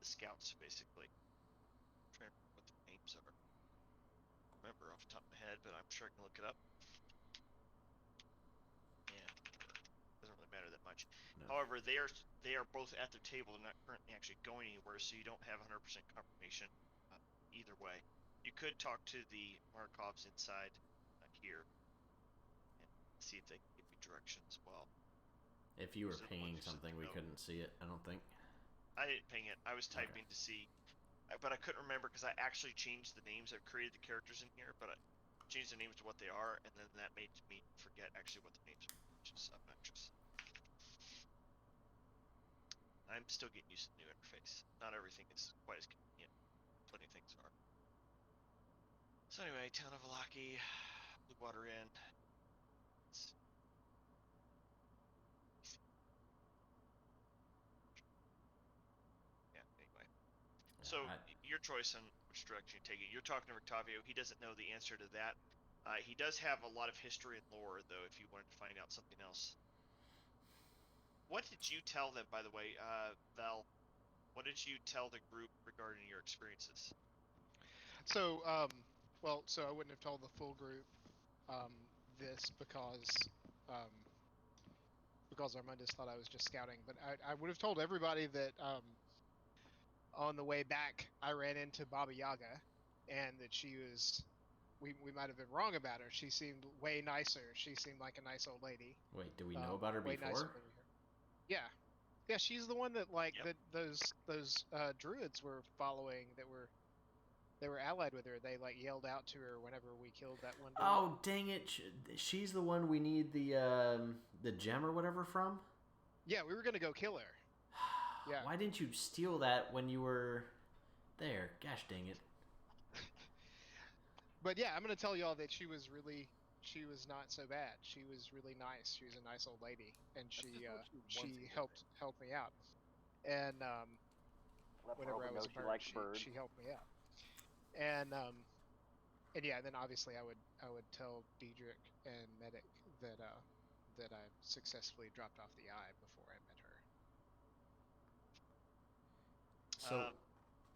the scouts, basically. I'm trying to remember what their names are. I remember off the top of my head, but I'm sure I can look it up. Yeah, doesn't really matter that much. No. However, they are both at their table. They're not currently actually going anywhere, so you don't have 100% confirmation either way. You could talk to the Markovs inside here and see if they can give you direction as well. If you were Those are the paying ones who said something, we no. couldn't see it. I don't think. I didn't ping it. I was typing to see, but I couldn't remember because I actually changed the names. I've created the characters in here, but I changed the names to what they are, and then that made me forget actually what the names were, which is obnoxious. I'm still getting used to the new interface. Not everything is quite as convenient. Plenty of things are. So anyway, town of Valaki, Blue Water Inn. Yeah, anyway. So your choice on which direction you take it. You're talking to Rictavio. He doesn't know the answer to that. He does have a lot of history and lore, though, if you wanted to find out something else. What did you tell them, by the way, Val? What did you tell the group regarding your experiences? So, so I wouldn't have told the full group this because Armandus thought I was just scouting. But I would have told everybody that on the way back I ran into Baba Yaga, and that she was. We might have been wrong about her. She seemed way nicer. She seemed like a nice old lady. Wait, do we know about her way before? Nicer than we heard. Yeah. Yeah, she's the one that Yep. those druids were following they were allied with her. They yelled out to her whenever we killed that one dude. Oh, dang it. She's the one we need the gem or whatever from? Yeah, we were going to go kill her. Yeah. Why didn't you steal that when you were there? Gosh dang it. But yeah, I'm going to tell y'all that she was not so bad. She was really nice. She was a nice old lady, and she helped me out. And whenever I was a bird, she helped me out. And yeah, then obviously I would tell Diedrich and Medic that I successfully dropped off the eye before I met her. So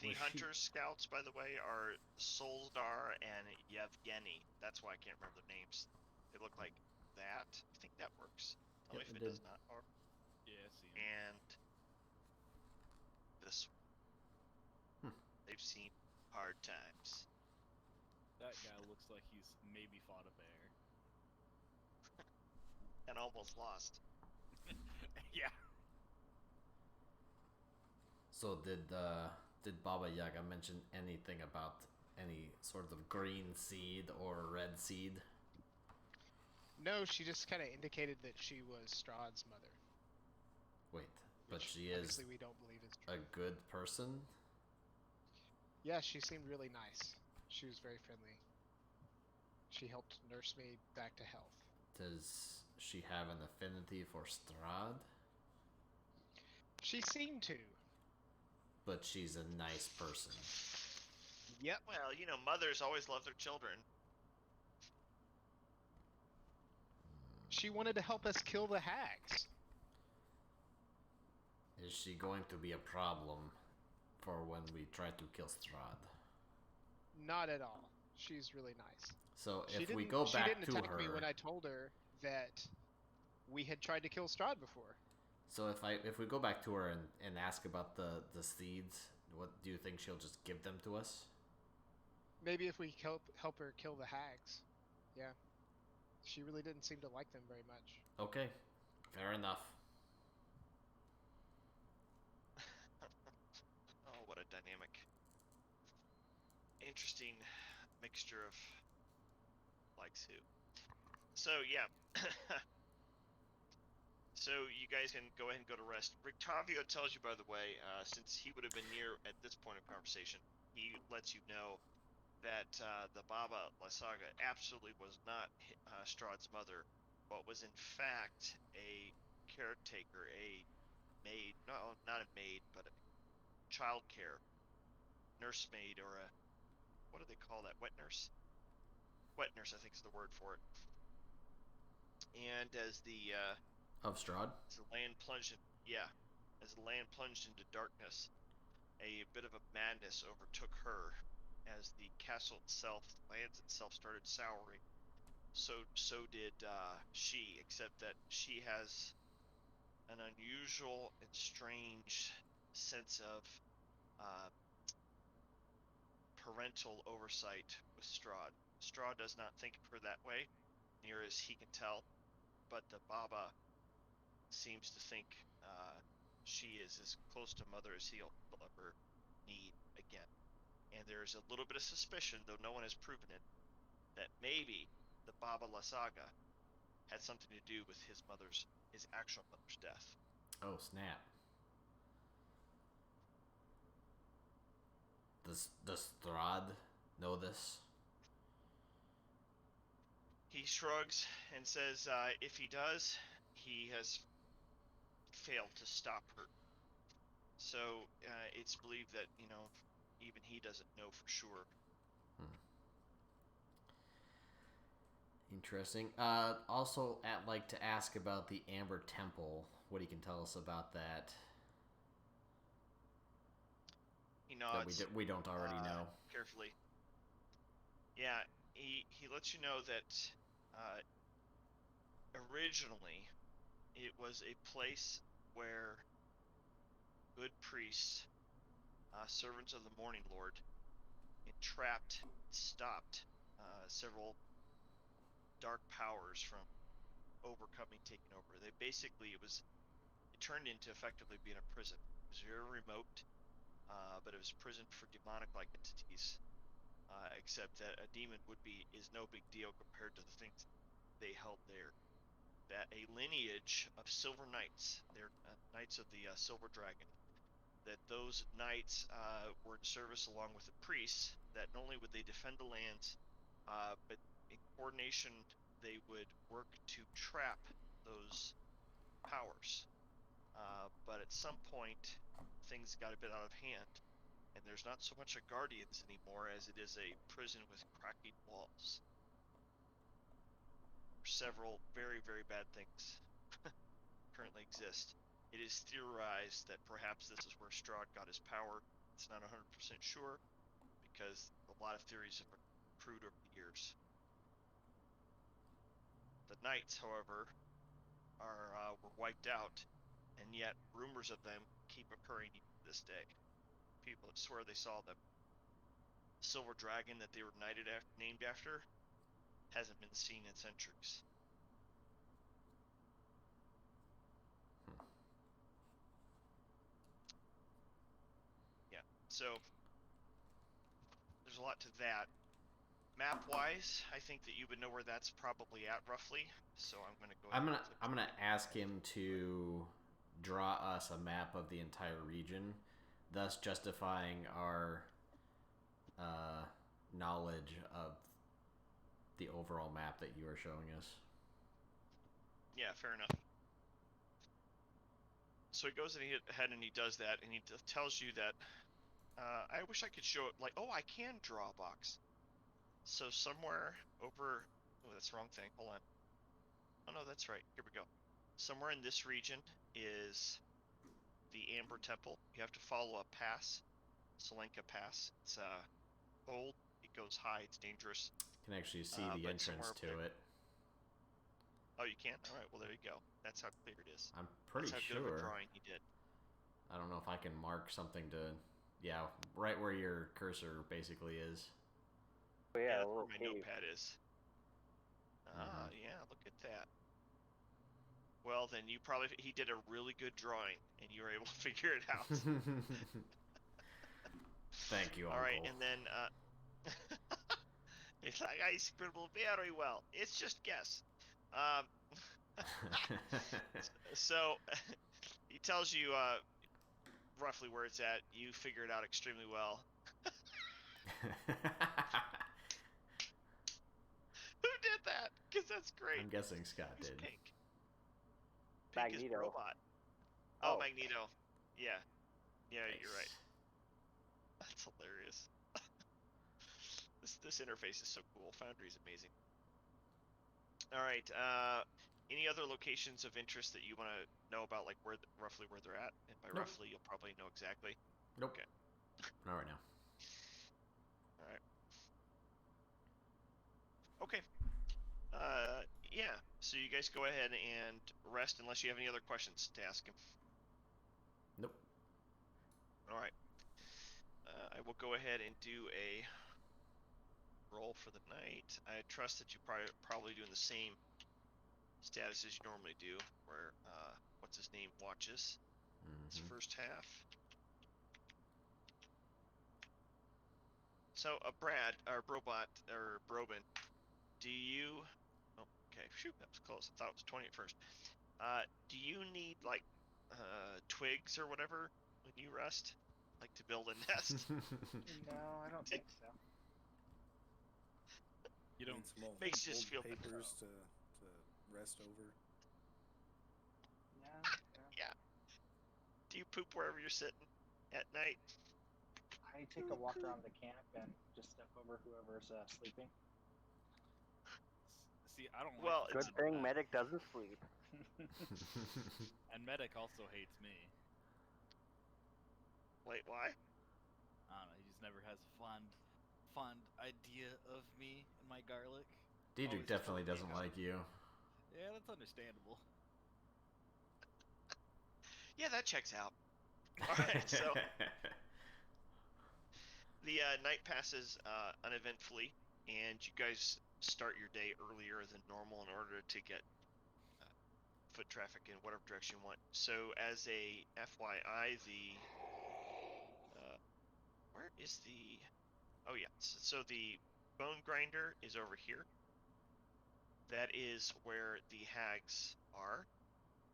the hunter scouts, by the way, are Solstar and Yevgeny. That's why I can't remember their names. They look like that. I think that works. Tell me if it does not. Yeah, I see 'em. And this one. They've seen hard times. That guy looks like he's maybe fought a bear. And almost lost. Yeah. So did Baba Yaga mention anything about any sort of green seed or red seed? No, she just kind of indicated that she was Strahd's mother. Wait, but she is obviously we don't believe is true. a good person? Yeah, she seemed really nice. She was very friendly. She helped nurse me back to health. Does she have an affinity for Strahd? She seemed to. But she's a nice person. Yep. Well, mothers always love their children. She wanted to help us kill the hags. Is she going to be a problem for when we try to kill Strahd? Not at all. She's really nice. So She if we didn't. go She back didn't to attack me when her, I told her that we had tried to kill Strahd before. so if we go back to her and ask about the seeds, what do you think she'll just give them to us? Maybe if we help her kill the hags. Yeah. She really didn't seem to like them very much. Okay, fair enough. Oh, what a dynamic, interesting mixture of likes who. So yeah. So you guys can go ahead and go to rest. Rictavio tells you, by the way, since he would have been near at this point of conversation, he lets you know that the Baba Yaga absolutely was not Strahd's mother, but was in fact a caretaker, a maid, no, not a maid, but a child care nursemaid, or a, what do they call that, wet nurse? Wet nurse, I think is the word for it. And as the Of Strahd? as the land plunged in, yeah, as the land plunged into darkness, a bit of a madness overtook her as the castle itself, the lands itself, started souring. So did she, except that she has an unusual and strange sense of uh, parental oversight with Strahd. Strahd does not think of her that way, near as he can tell, but the Baba seems to think she is as close to mother as he'll ever need again. And there's a little bit of suspicion, though no one has proven it, that maybe the Baba Yaga had something to do with his actual mother's death. Oh, snap. Does Strahd know this? He shrugs and says, if he does, he has failed to stop her. So it's believed that, even he doesn't know for sure. Interesting. Also, I'd like to ask about the Amber Temple. What he can tell us about that? He nods. That we don't already know. Carefully. Yeah, he lets you know that originally it was a place where good priests, servants of the Morning Lord, entrapped, stopped several dark powers from taking over. It turned into effectively being a prison. It was very remote, but it was a prison for demonic-like entities. Except that a demon is no big deal compared to the things they held there. That a lineage of silver knights, they're knights of the silver dragon, that those knights were in service along with the priests, that not only would they defend the lands, but in coordination they would work to trap those powers. But at some point things got a bit out of hand, and there's not so much a guardians anymore as it is a prison with cracking walls. Several very, very bad things currently exist. It is theorized that perhaps this is where Strahd got his power. It's not 100% sure, because a lot of theories have accrued over the years. The knights, however, were wiped out, and yet rumors of them keep occurring even to this day. People that swear they saw them. Silver dragon that they were named after hasn't been seen in centuries. Yeah, so there's a lot to that. Map-wise, I think that you would know where that's probably at roughly. So I'm gonna go. I'm gonna ask him to draw us a map of the entire region, thus justifying our knowledge of the overall map that you are showing us. Yeah, fair enough. So he goes ahead and he does that, and he tells you that I wish I could show it. Like, oh, I can draw a box. So somewhere over. Oh, that's the wrong thing. Hold on. Oh no, that's right. Here we go. Somewhere in this region is the Amber Temple. You have to follow a pass, Solenka Pass. It's old. It goes high. It's dangerous. You can actually see the but entrance somewhere up to there. it. Oh, you can? All right. Well, there you go. That's how clear it is. I'm pretty That's how sure. good of a drawing he did. I don't know if I can mark something to. Yeah, right where your cursor basically is. But Yeah, yeah, that's a where little my cave. notepad is. Yeah. Look at that. Well, then he did a really good drawing, and you were able to figure it out. Thank you, All Uncle. right, and then it's like I scribbled very well. It's just guess. So he tells you roughly where it's at. You figure it out extremely well. Who did that? Because that's great. I'm guessing Scott Who's did. Pink? Pink is Magneto. robot. Oh, Oh. Magneto. Yeah. Yeah, you're right. Nice. That's hilarious. This interface is so cool. Foundry is amazing. All right. Any other locations of interest that you want to know about, like roughly where they're at? And by Nope. roughly, you'll probably know exactly. Nope. Okay. Not right now. All right. Okay. Yeah. So you guys go ahead and rest, unless you have any other questions to ask him. Nope. All right. I will go ahead and do a roll for the night. I trust that you probably doing the same status as you normally do, where what's his name watches. It's first half. So Brad or Brobot or Brobin, do you? Oh, okay. Shoot, that was close. I thought it was 20 at first. Do you need like twigs or whatever when you rest, like to build a nest? No, I don't think so. You don't. Need some old, Makes you just old feel better. papers to rest over. Yeah, Yeah. Do you poop wherever you're sitting at night? I take a walk around the camp and just step over whoever's sleeping. See, I don't Well, like Good thing Medic doesn't sleep. And Medic also hates me. Wait, why? I don't know. He just never has a fond idea of me and my garlic. Diedrich Always definitely told me doesn't how- like you. Yeah, that's understandable. Yeah, that checks out. All right, so the night passes uneventfully, and you guys start your day earlier than normal in order to get foot traffic in whatever direction you want. So, as a FYI, where is the? Oh yeah, so the bone grinder is over here. That is where the hags are,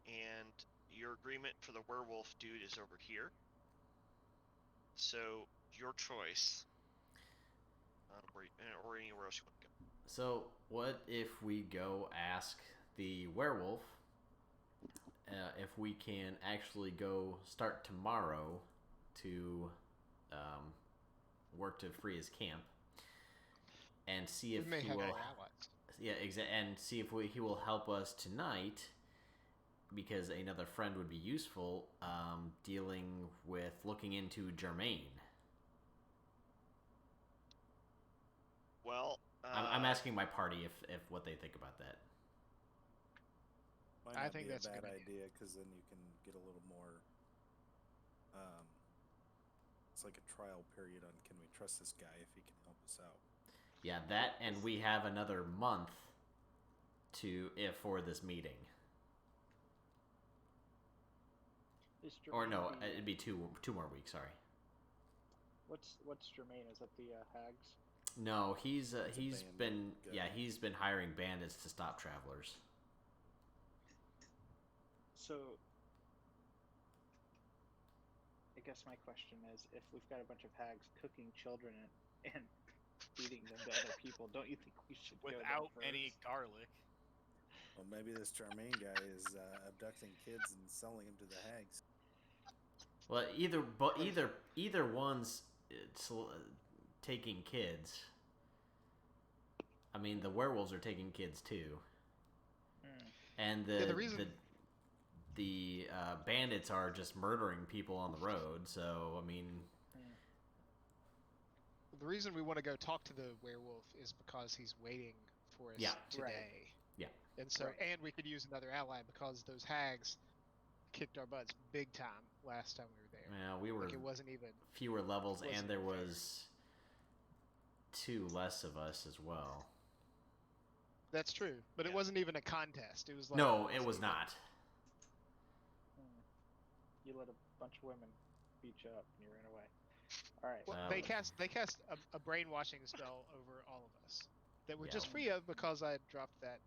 and your agreement for the werewolf dude is over here. So your choice, or anywhere else you want to go. So, what if we go ask the werewolf if we can actually go start tomorrow to work to free his camp and see if We may he have will. more allies. Yeah, and see if he will help us tonight, because another friend would be useful dealing with looking into Germaine. Well, I'm asking my party if what they think about that. Might I not think be that's a a bad good idea because then you can get a little more. It's like a trial period on can we trust this guy if he can help us out. Yeah, that, and we have another month for this meeting. Is Or Jermaine no, the, it'd be two more weeks. Sorry. What's Jermaine? Is that the hags? No, he's a been bandit guy. he's been hiring bandits to stop travelers. So, I guess my question is, if we've got a bunch of hags cooking children and feeding them to other people, don't you think we should go there Without first? any garlic. Well, maybe this Charmaine guy is abducting kids and selling them to the hags. Well, either one's taking kids. I mean, the werewolves are taking kids too, and the reason the bandits are just murdering people on the road. So I mean, the reason we want to go talk to the werewolf is because he's waiting for us today. Right. Yeah. And so, Right. and we could use another ally because those hags kicked our butts big time last time we were there. Yeah, we were Like, it wasn't even fewer levels, wasn't and there even fair. was 2 less of us as well. That's true, but it Yeah. wasn't even a contest. It was like No, it wasn't was even- not. You let a bunch of women beat you up and you ran away. All right. Well, That they was- cast a brainwashing spell over all of us that we're Yeah. just free of because I dropped that.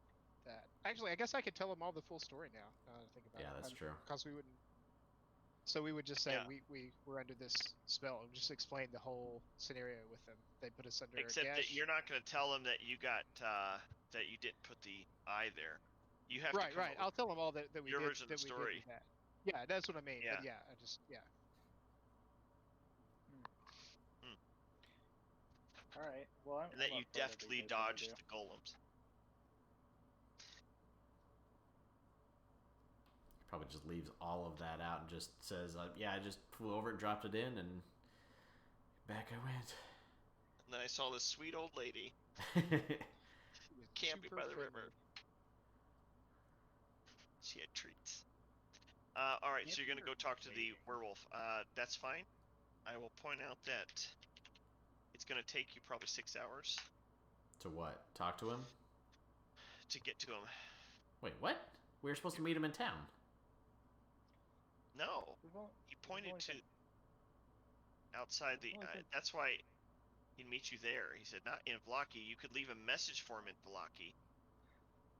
Actually, I guess I could tell them all the full story now. Now that I think about Yeah, it. that's true. Because we wouldn't. So we would just say Yeah. we were under this spell and just explain the whole scenario with them. They put us under Except a that gash. you're not going to tell them that you got that you didn't put the eye there. You have Right, to come right. up I'll with tell them all that we your did version of that the we did story. do that. Yeah, that's what I mean. Yeah. But yeah, I just All right. Well, and that I'm you up for whatever deftly you guys wanna dodged do. the golems. Probably just leaves all of that out and just says, "Yeah, I just flew over and dropped it in, and back I went." And then I saw this sweet old lady was camping super by the river. friendly. She had treats. All right, so you're gonna go talk to the werewolf. That's fine. I will point out that it's gonna take you probably 6 hours To what? Talk to him? to get to him. Wait, what? We were supposed to meet him in town. No, We've only, he pointed only to been- outside the. we've only been- That's why he'd meet you there. He said not in Vlaki. You could leave a message for him in Vlaki,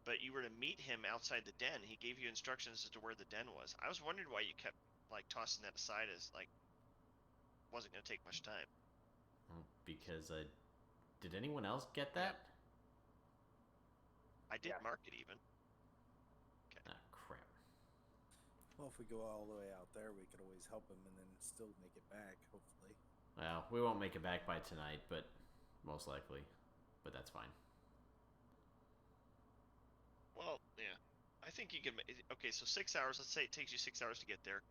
but you were to meet him outside the den. He gave you instructions as to where the den was. I was wondering why you kept like tossing that aside as like wasn't gonna take much time. Because did anyone else get that? I did Yeah. mark it even. Ah, crap. Well, if we go all the way out there, we could always help him and then still make it back, hopefully. Well, we won't make it back by tonight, but most likely. But that's fine. Well, yeah. I think you can. Okay, so 6 hours. Let's say it takes you 6 hours to get there.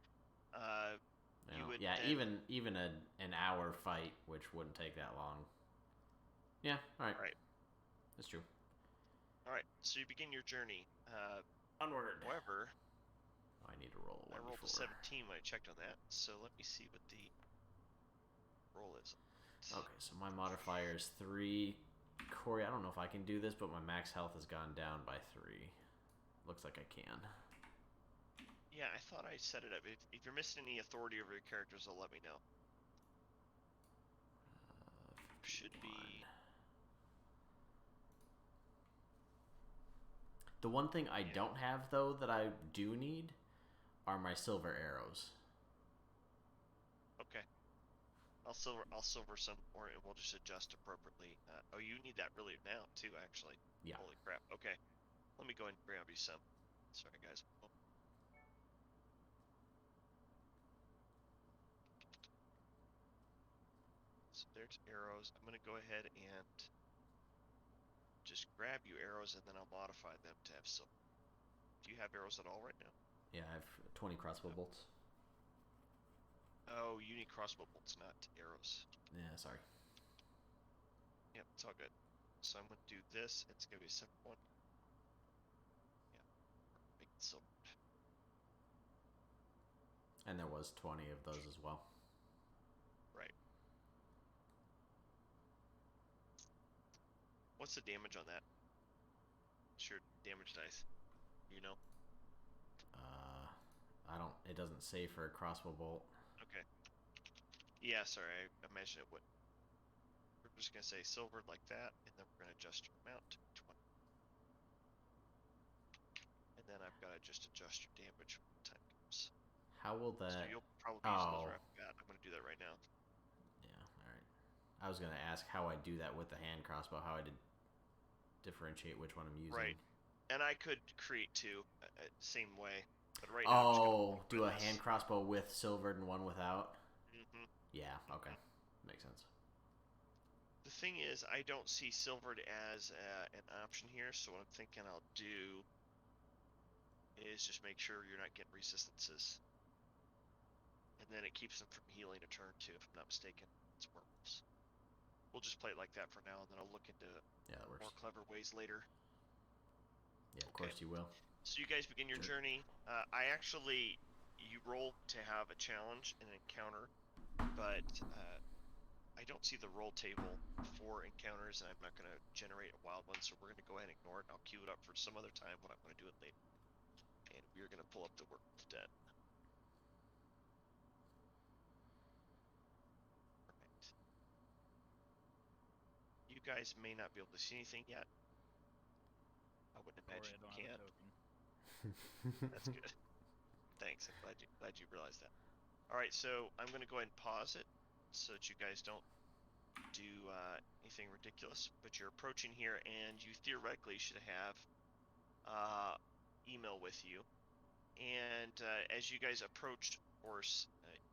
You Well, would yeah, then- even an hour fight, which wouldn't take that long. Yeah, all right. Right. That's true. All right. So you begin your journey. Onward. However, Oh, I need to roll a I 1d4. rolled a 17 when I checked on that. So let me see what the roll is. Okay, so my modifier is 3. Corey, I don't know if I can do this, but my max health has gone down by 3. Looks like I can. Yeah, I thought I set it up. If you're missing any authority over your characters, they'll let me know. Should be. 51. The one thing I don't have, though, that I do need are my silver arrows. Okay. I'll silver some, or we'll just adjust appropriately. Oh, you need that really now too, actually. Yeah. Holy crap. Okay. Let me go and grab you some. Sorry, guys. Oh. So there's arrows. I'm gonna go ahead and just grab you arrows, and then I'll modify them to have silver. Do you have arrows at all right now? Yeah, I have 20 crossbow bolts. Oh, you need crossbow bolts, not arrows. Yeah, sorry. Yep, it's all good. So I'm gonna do this. It's gonna be a simple one. Yeah, make it silver. And there was 20 of those as well. Right. What's the damage on that? Sure, damage dice. You know? I don't. It doesn't say for a crossbow bolt. Okay. Yeah, sorry, I imagine it would. We're just gonna say silver like that, and then we're gonna adjust your amount to 20. And then I've gotta just adjust your damage when the time comes. How will So that? you'll probably use those Oh. right off the bat. I'm gonna do that right now. Yeah. All right. I was gonna ask how I do that with the hand crossbow. How I did differentiate which one I'm using. Right. And I could create two, same way. But right now, I'm just gonna Oh, do a this. hand crossbow with silvered and one without. Mhm. Yeah. Okay. Makes sense. The thing is, I don't see silvered as an option here, so what I'm thinking I'll do is just make sure you're not getting resistances. And then it keeps them from healing a turn too, if I'm not mistaken. It's werewolves. We'll just play it like that for now, and then I'll look into Yeah, that works. more clever ways later. Yeah, of course you will. So you guys begin your journey. You roll to have a challenge and an encounter, but I don't see the roll table for encounters, and I'm not going to generate a wild one, so we're going to go ahead and ignore it, and I'll queue it up for some other time when I'm going to do it later. And we're going to pull up the Werewolf Den. Perfect. You guys may not be able to see anything yet. I wouldn't imagine Corey, I you don't have can. a token. That's good. Thanks. I'm glad you realized that. All right, so I'm going to go ahead and pause it so that you guys don't do anything ridiculous. But you're approaching here, and you theoretically should have email with you. And as you guys approach, of course,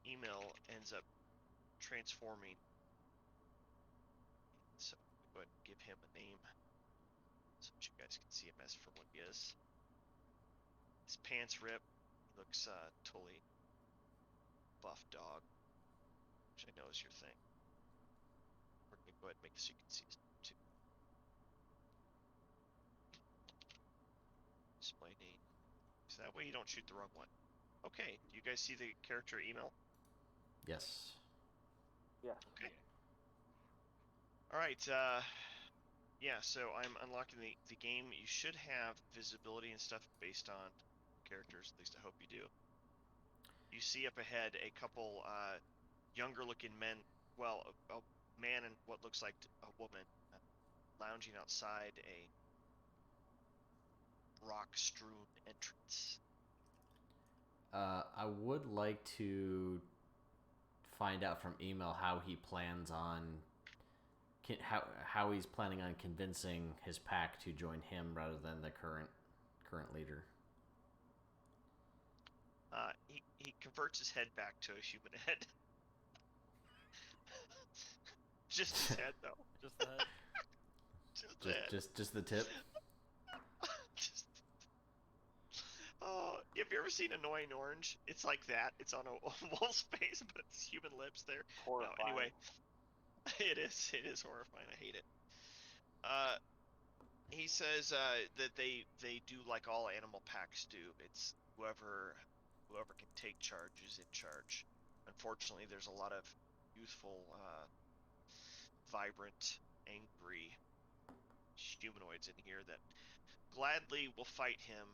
email ends up transforming. So go ahead and give him a name so that you guys can see him as for what he is. His pants rip. He looks totally buff dog, which I know is your thing. We're going to go ahead and make this so you can see his name too. Display name. So that way you don't shoot the wrong one. Okay, do you guys see the character email? Yes. Yes. Okay. All right, yeah, so I'm unlocking the game. You should have visibility and stuff based on characters, at least I hope you do. You see up ahead a couple younger looking men, well, a man and what looks like a woman lounging outside a rock-strewn entrance. I would like to find out from email how he plans on how he's planning on convincing his pack to join him rather than the current leader. He converts his head back to a human head. Just his head, though. Just the head. Just the head. Just the tip. Have you ever seen Annoying Orange? It's like that. It's on a wolf's face, but it's human lips there. Horrifying. No, anyway, it is horrifying. I hate it. He says that they do like all animal packs do. It's whoever can take charge is in charge. Unfortunately, there's a lot of youthful, vibrant, angry humanoids in here that gladly will fight him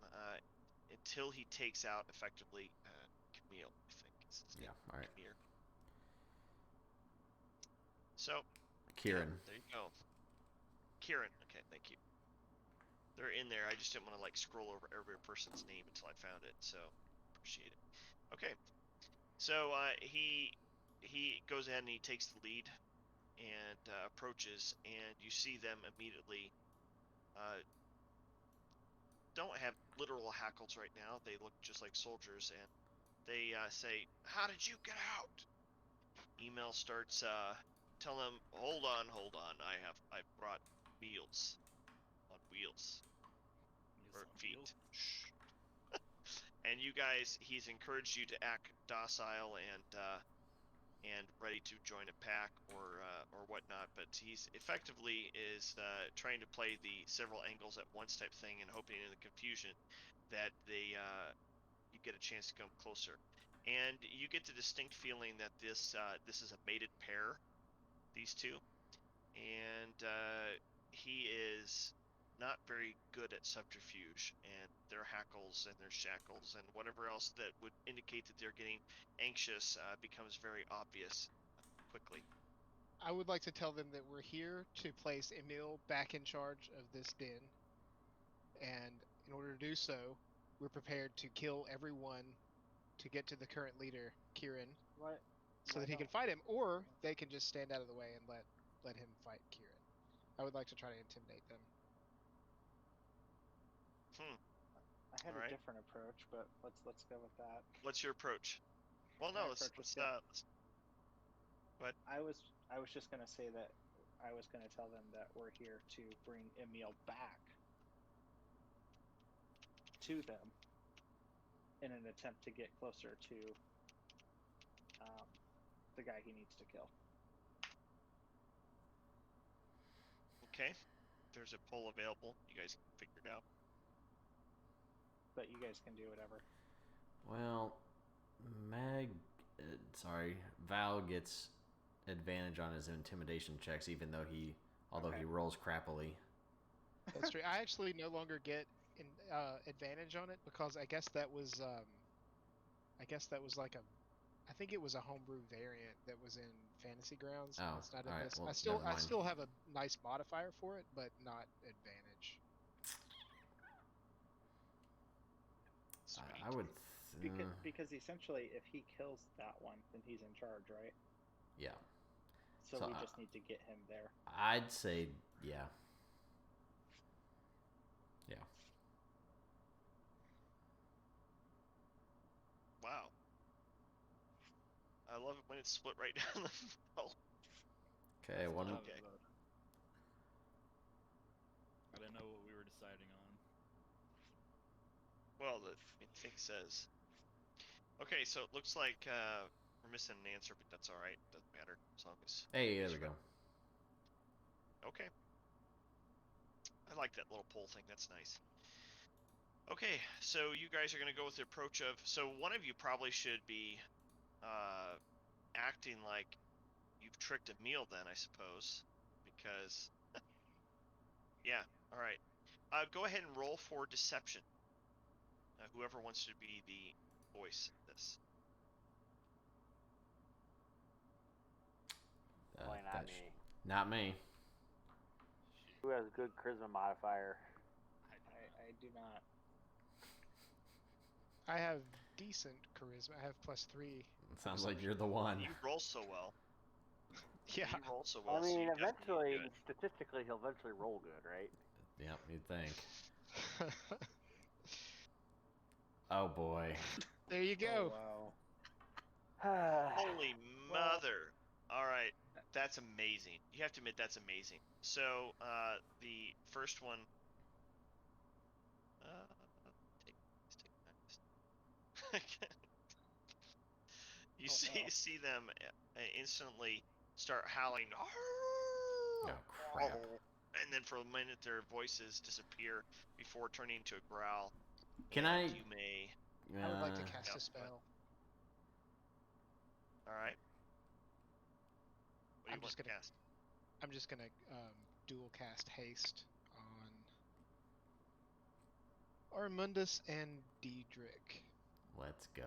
until he takes out effectively Camille, I think is his name. All right. Camille. So, Kieran. yeah, there you go. Kieran. Okay, thank you. They're in there. I just didn't want to like scroll over every person's name until I found it. So, appreciate it. Okay. So he goes ahead and he takes the lead and approaches, and you see them immediately. Don't have literal hackles right now. They look just like soldiers, and they say, "How did you get out?" Email starts telling them, "Hold on. I've brought meals on wheels or feet." Shh. And you guys, he's encouraged you to act docile and ready to join a pack or whatnot, but he's effectively is trying to play the several angles at once type thing and hoping in the confusion that you get a chance to come closer. And you get the distinct feeling that this is a mated pair, these two, and he is not very good at subterfuge, and their hackles and their shackles and whatever else that would indicate that they're getting anxious becomes very obvious quickly. I would like to tell them that we're here to place Emil back in charge of this den, and in order to do so, we're prepared to kill everyone to get to the current leader, Kieran, What? so that he can fight him, or they can just stand out of the way and let him fight Kieran. I would like to try to intimidate them. I had All right. a different approach, but let's go with that. What's your approach? Well, My no, let's approach is go ahead. I was I was just gonna say that I was gonna tell them that we're here to bring Emil back to them in an attempt to get closer to the guy he needs to kill. Okay. There's a poll available. You guys can figure it out. But you guys can do whatever. Well, Val gets advantage on his intimidation checks, even though he rolls crappily. That's true. I actually no longer get advantage on it because I guess that was like I think it was a homebrew variant that was in Fantasy Grounds. Oh, it's not in alright, this. well, I never mind. still have a nice modifier for it, but not advantage. Sweet. I would. Because essentially, if he kills that one, then he's in charge, right? Yeah. So So, we just need to get him there. I'd say yeah. Yeah. Wow. I love it when it's split right down the middle. Okay. One. Okay. I didn't know what we were deciding on. Well, the thing says. Okay, so it looks like we're missing an answer, but that's all right. Doesn't matter as long as. Hey, there we go. Okay. I like that little poll thing. That's nice. Okay, so you guys are going to go with the approach of... So one of you probably should be acting like you've tricked Emil then, I suppose. Because... yeah, all right. Go ahead and roll for deception. Whoever wants to be the voice of this. Probably not me. Not me. Who has a good charisma modifier? I do not. I have decent charisma. I have +3. Sounds like you're the one. You roll so well. Yeah. You roll so well. I mean, so you eventually, definitely do it. statistically, he'll eventually roll good, right? Yep, you'd think. Oh boy. There you go. Oh, wow. Holy mother! All right, that's amazing. You have to admit that's amazing. So the first one. You see them instantly start howling. Oh crap. And then for a minute their voices disappear before turning into a growl. Can and I? You may. I would like to cast a spell. All right. What do you I'm want just to gonna cast? I'm just gonna dual cast haste on Armundus and Diedrich. Let's go.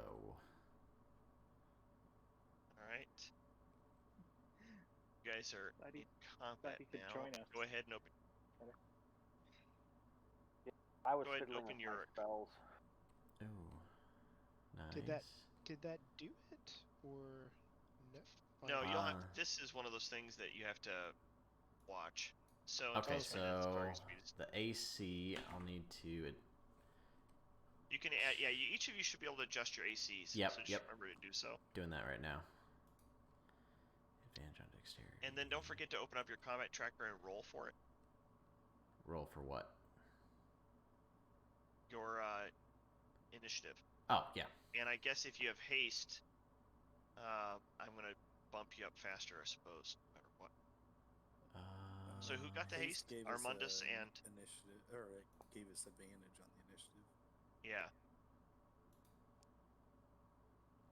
All right. You guys are Glad in you combat could now. join us. Go ahead and open. I was Go ahead and fiddling open with your- my spells. Ooh. Nice. Did that do it or no? No, you'll have. This is one of those things that you have to watch. So Okay, until it's so target speed is- the AC, I'll need to. you can add. Yeah, each of you should be able to adjust your ACs. Yep, So just yep. remember to do so. Doing that right now. Advantage on dexterity. And then don't forget to open up your combat tracker and roll for it. Roll for what? Your initiative. Oh yeah. And I guess if you have haste, I'm gonna bump you up faster, I suppose, no matter what. So who got the haste? Gave Armundus us and initiative, or it gave us advantage on the initiative. yeah.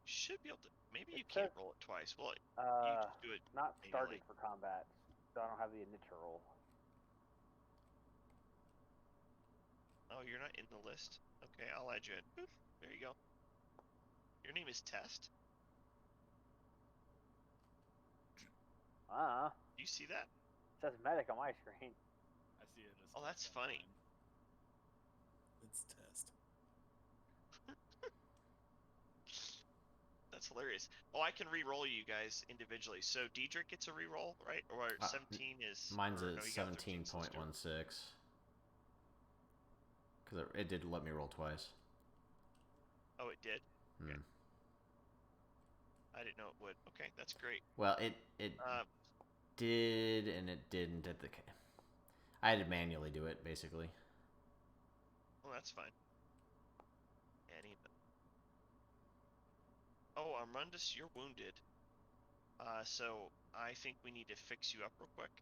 Should be able to. Maybe you It can't says, roll it twice. Well, you just do it. Not started manually. for combat, so I don't have the initial roll. Oh, you're not in the list. Okay, I'll add you in. Boop. There you go. Your name is Test. Do you see that? It says medic on my screen. I see it as Oh, that's funny. It's test. That's hilarious. Oh, I can re-roll you guys individually. So Diedrich gets a re-roll, right? Or 17 is. Mine's or, a no, you got 13, so let's do it. 17.16. Because it did let me roll twice. Oh, it did. Okay. Hmm. I didn't know it would. Okay, that's great. Well, it did, and it didn't at the. I had to manually do it, basically. Well, that's fine. Oh, Armundus, you're wounded. So I think we need to fix you up real quick.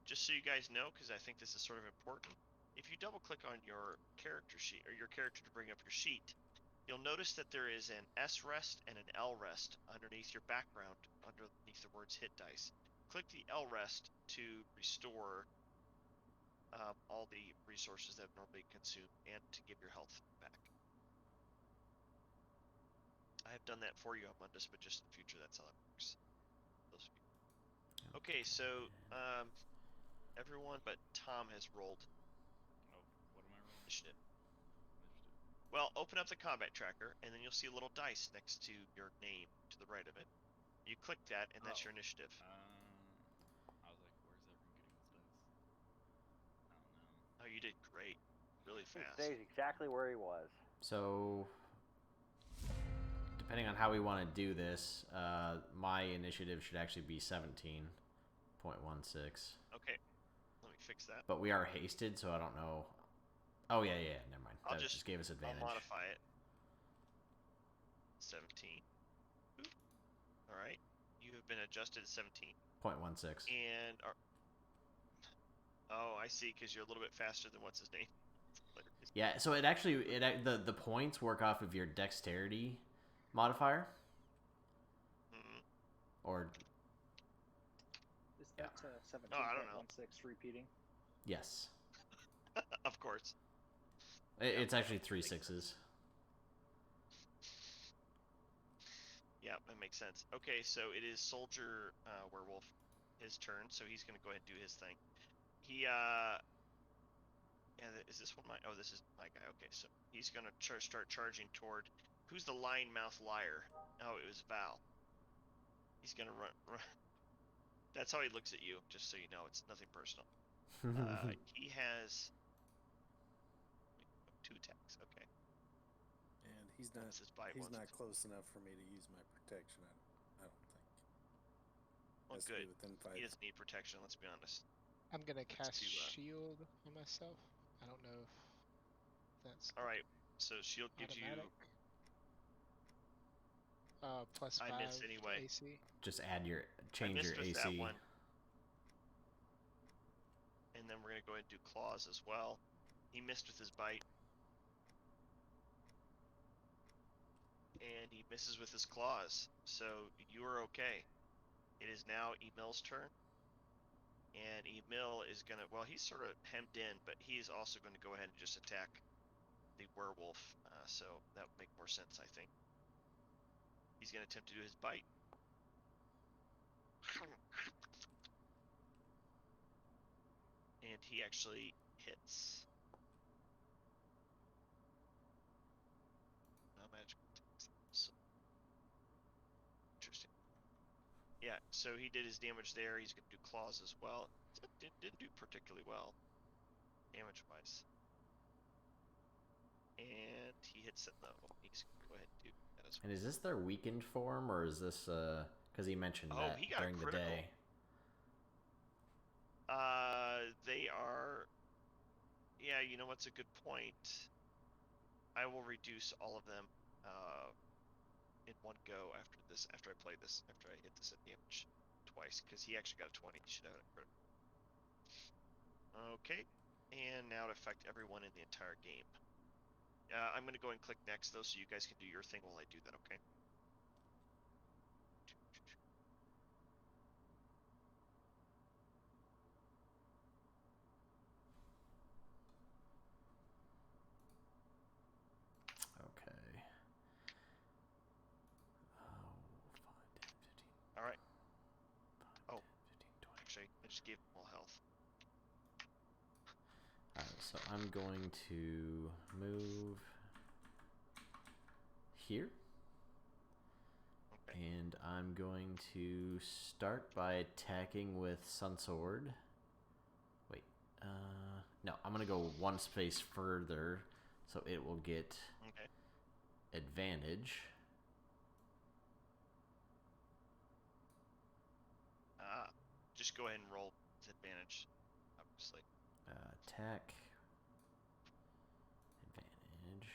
Just so you guys know, because I think this is sort of important. If you double click on your character sheet, or your character to bring up your sheet, you'll notice that there is an S rest and an L rest underneath your background, underneath the words hit dice. Click the L rest to restore all the resources that normally consume and to give your health back. I have done that for you, Amundus, but just in the future, that's how it works. Those people. Okay, so everyone but Tom has rolled. Oh, what am I rolling? Initiative. Well, open up the combat tracker, and then you'll see a little dice next to your name to the right of it. You click that, and that's your initiative. I was like, where's everyone getting this dice? I don't know. Oh, you did great. Really He fast. stays exactly where he was. So, depending on how we want to do this, my initiative should actually be 17.16. Okay, let me fix that. But we are hasted, so I don't know. Oh, yeah, never mind. I'll That just gave us advantage. I'll modify it. 17. Oop. All right, you have been adjusted to 17. 0.16. And oh, I see, because you're a little bit faster than what's his name. Yeah, so it actually the points work off of your dexterity modifier. Mm-hmm. Or Is that 17.16 Oh, I don't know. repeating? yes. Of course. It's actually 3 6s. Yeah, that makes sense. Okay, so it is Soldier Werewolf, his turn, so he's going to go ahead and do his thing. He, is this one my, oh, this is my guy. Okay, so he's going to start charging toward, who's the lying mouth liar? Oh, it was Val. He's going to run. That's how he looks at you, just so you know, it's nothing personal. He has 2 attacks, okay. And he's not close enough for me to use my protection, I don't think. Well, Has to good. be within 5. He doesn't need protection, let's be honest. I'm gonna cast shield on myself. I don't know if that's alright. So shield gives automatic. you plus 5 I miss anyway. AC. Just change your AC. That one. And then we're gonna go ahead and do claws as well. He missed with his bite. And he misses with his claws. So you are okay. It is now Emil's turn. And Emil is gonna, well, he's sort of hemmed in, but he's also going to go ahead and just attack the werewolf. So that would make more sense, I think. He's going to attempt to do his bite. And he actually hits. No magical attacks. So, interesting. Yeah, so he did his damage there. He's going to do claws as well. Didn't do particularly well, damage-wise. And he hits it, though. He's going to go ahead and do that as well. And is this their weakened form, or is this, because he mentioned that he got during the day? They are, yeah, you know what's a good point? I will reduce all of them, in one go after this, after I play this, after I hit this at damage twice, because he actually got a 20. He should have a critical. Okay, and now to affect everyone in the entire game. I'm going to go and click next, though, so you guys can do your thing while I do that, okay? Okay. All right. Oh, actually, I just gave them all health. So I'm going to move here. Okay. And I'm going to start by attacking with Sunsword. Wait, no, I'm going to go one space further, so it will get advantage. just go ahead and roll with advantage, obviously. Attack. Advantage.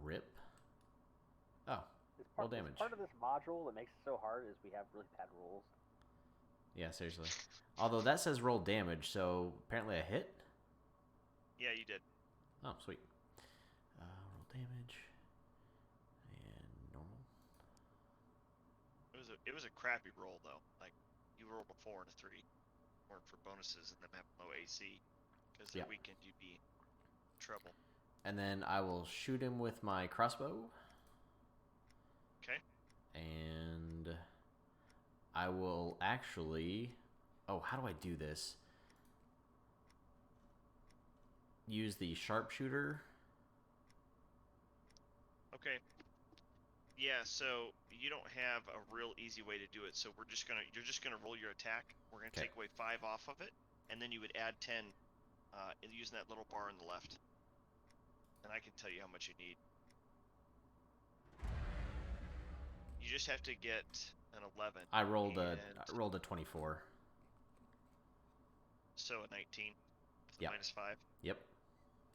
Rip. Oh, roll damage. Part of this module that makes it so hard is we have really bad rules. Yeah, seriously. Although that says roll damage, so apparently I hit? Yeah, you did. Oh, sweet. Roll damage. And normal. It was a crappy roll though. Like you rolled a 4 and a 3. Weren't for bonuses and them have low AC. Because they're weakened, you'd be in trouble. And then I will shoot him with my crossbow. Okay. And I will actually... Oh, how do I do this? Use the sharpshooter. Okay. Yeah, so you don't have a real easy way to do it. So you're just gonna roll your attack. We're gonna take away 5 off of it, and then you would add 10 using that little bar on the left. And I can tell you how much you need. You just have to get an 11. I rolled a 24. So a 19. Yep. Minus 5. Yep.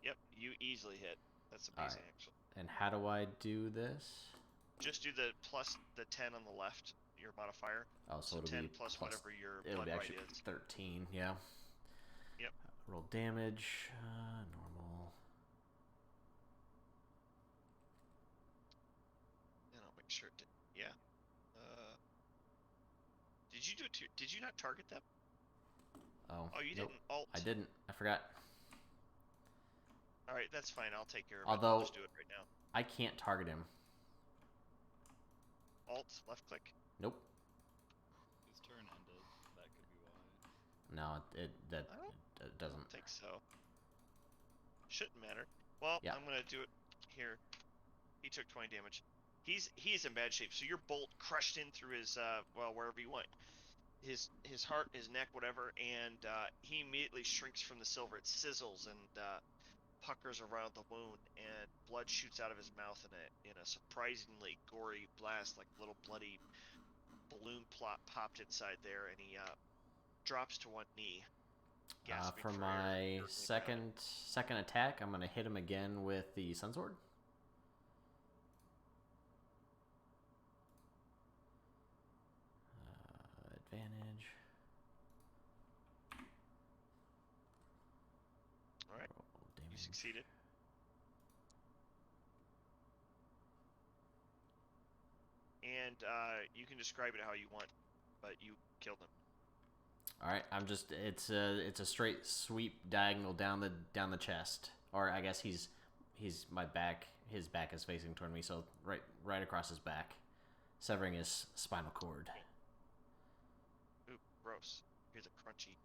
Yep, you easily hit. That's amazing, actually. And how do I do this? Just do the plus the 10 on the left, your modifier. Oh, so it'll 10 be plus whatever your it'll blood be right actually is. 13, yeah. Yep. Roll damage, normal. And I'll make sure it did. Yeah. Did you do it? Did you not target them? Oh. Oh, you nope. didn't alt. I didn't. I forgot. All right, that's fine. I'll take care of it. Although I'll just do it right now. I can't target him. Alt, left click. Nope. His turn ended. That could be why. No, it doesn't. I don't think so. Shouldn't matter. Well, yeah. I'm gonna do it here. He took 20 damage. He's in bad shape. So your bolt crushed in through his wherever you went. His heart, his neck, whatever, and he immediately shrinks from the silver. It sizzles and puckers around the wound, and blood shoots out of his mouth in a surprisingly gory blast, like a little bloody balloon popped inside there, and he drops to one knee. For my second attack, I'm gonna hit him again with the sunsword. Advantage. All right. You succeeded. And you can describe it how you want, but you killed him. All right, I'm just it's a straight sweep diagonal down the chest, or I guess he's my back. His back is facing toward me, so right across his back, severing his spinal cord. Ooh, gross! Here's the crunchy,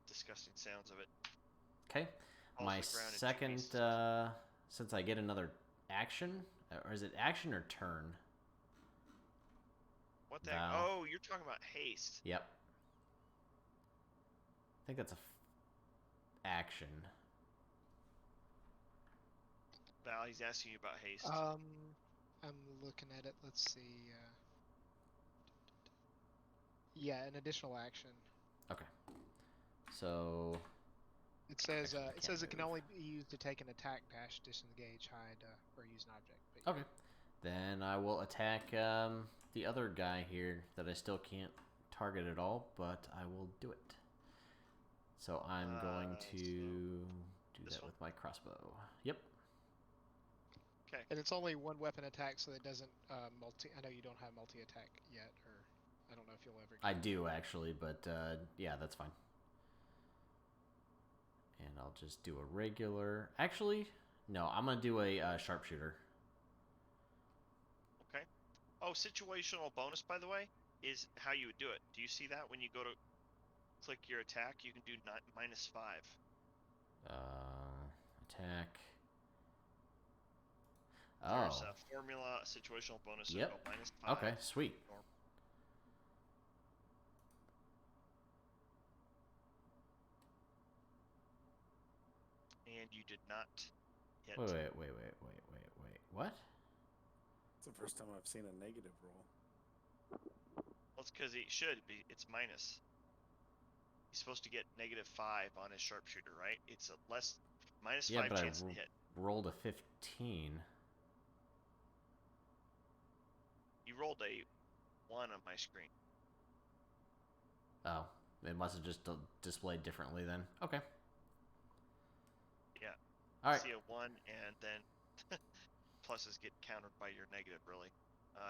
disgusting sounds of it. Okay, my second since I get another action, or is it action or turn? What the heck? Oh, you're talking about haste. Yep. I think that's action. Val, he's asking you about haste. I'm looking at it. Let's see. Yeah, an additional action. Okay. So it says it can only be used to take an attack, dash, disengage, hide, or use an object. But okay. Then I will attack the other guy here that I still can't target at all, but I will do it. So I'm going to do that with my crossbow. Yep. Okay. And it's only one weapon attack, so it doesn't multi. I know you don't have multi-attack yet, or I don't know if you'll ever. I do actually, but yeah, that's fine. And I'll just do a regular. Actually, no, I'm gonna do a sharpshooter. Okay. Oh, situational bonus, by the way, is how you would do it. Do you see that when you go to click your attack? You can do -5. Attack. There's a formula, a situational bonus. So yep. Go -5. Okay, sweet. And you did not hit. Wait. What? It's the first time I've seen a negative roll. Well, it's because it should be. It's minus. He's supposed to get -5 on his sharpshooter, right? It's a -5 but chance to hit. rolled a 15. You rolled a 1 on my screen. Oh, it must have just displayed differently then. Okay. Yeah. All right. See a 1, and then pluses get countered by your negative, really,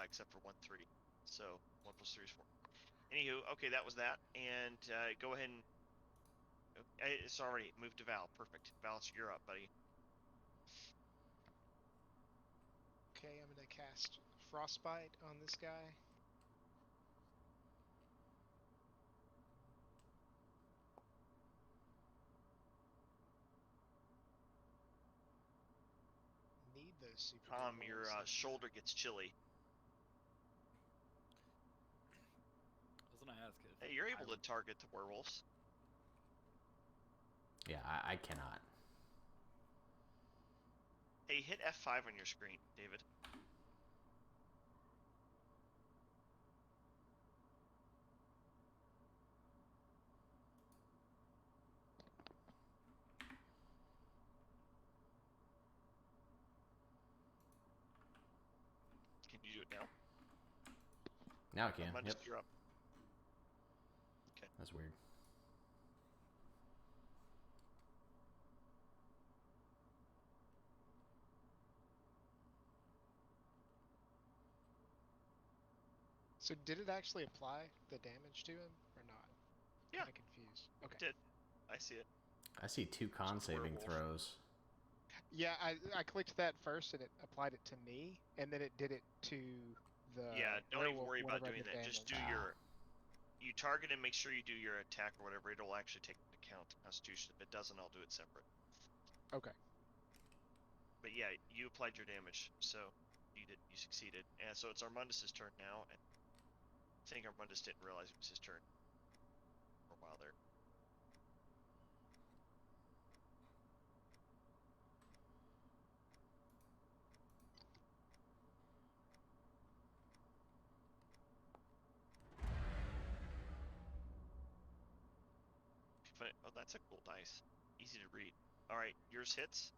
except for 1, 3. So 1 + 3 is 4. Anywho, okay, that was that, and go ahead and it's already moved to Val. Perfect. Val, you're up, buddy. Okay, I'm gonna cast Frostbite on this guy. Need those super. Tom, good your rolls, so shoulder gets chilly. I was gonna ask if Hey, you're able I to target the werewolves. Yeah, I cannot. Hey, hit F5 on your screen, David. Can you do it now? Now I can. Mundus, Yep. you're up. Okay. That's weird. So did it actually apply the damage to him or not? Yeah. Kinda confused. Okay. It did. I see it. I see 2 con Just a saving werewolf. throws. Yeah, I clicked that first and it applied it to me, and then it did it to the Yeah, don't even werewolf worry about whenever I doing did that. Just damage. do your. You target and make sure you do your attack or whatever. It'll actually take into account the Constitution. If it doesn't, I'll do it separate. Okay. But yeah, you applied your damage, so you succeeded. And so it's Armandus' turn now. And I think Armandus didn't realize it was his turn for a while there. But, oh, that's a cool dice. Easy to read. All right, yours hits.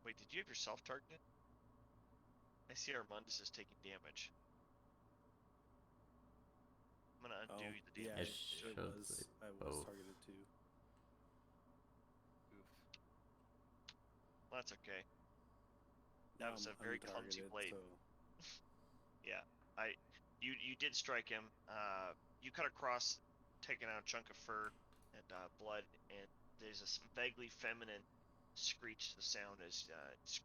Wait, did you have yourself targeted? I see Armandus is taking damage. I'm gonna undo the Yeah, damage. It it was. I was both. targeted too. oof. Well, that's okay. Now That was I'm a very clumsy untargeted, blade. So Yeah, you did strike him. You cut across, taking out a chunk of fur and blood, and there's a vaguely feminine screech to the sound as it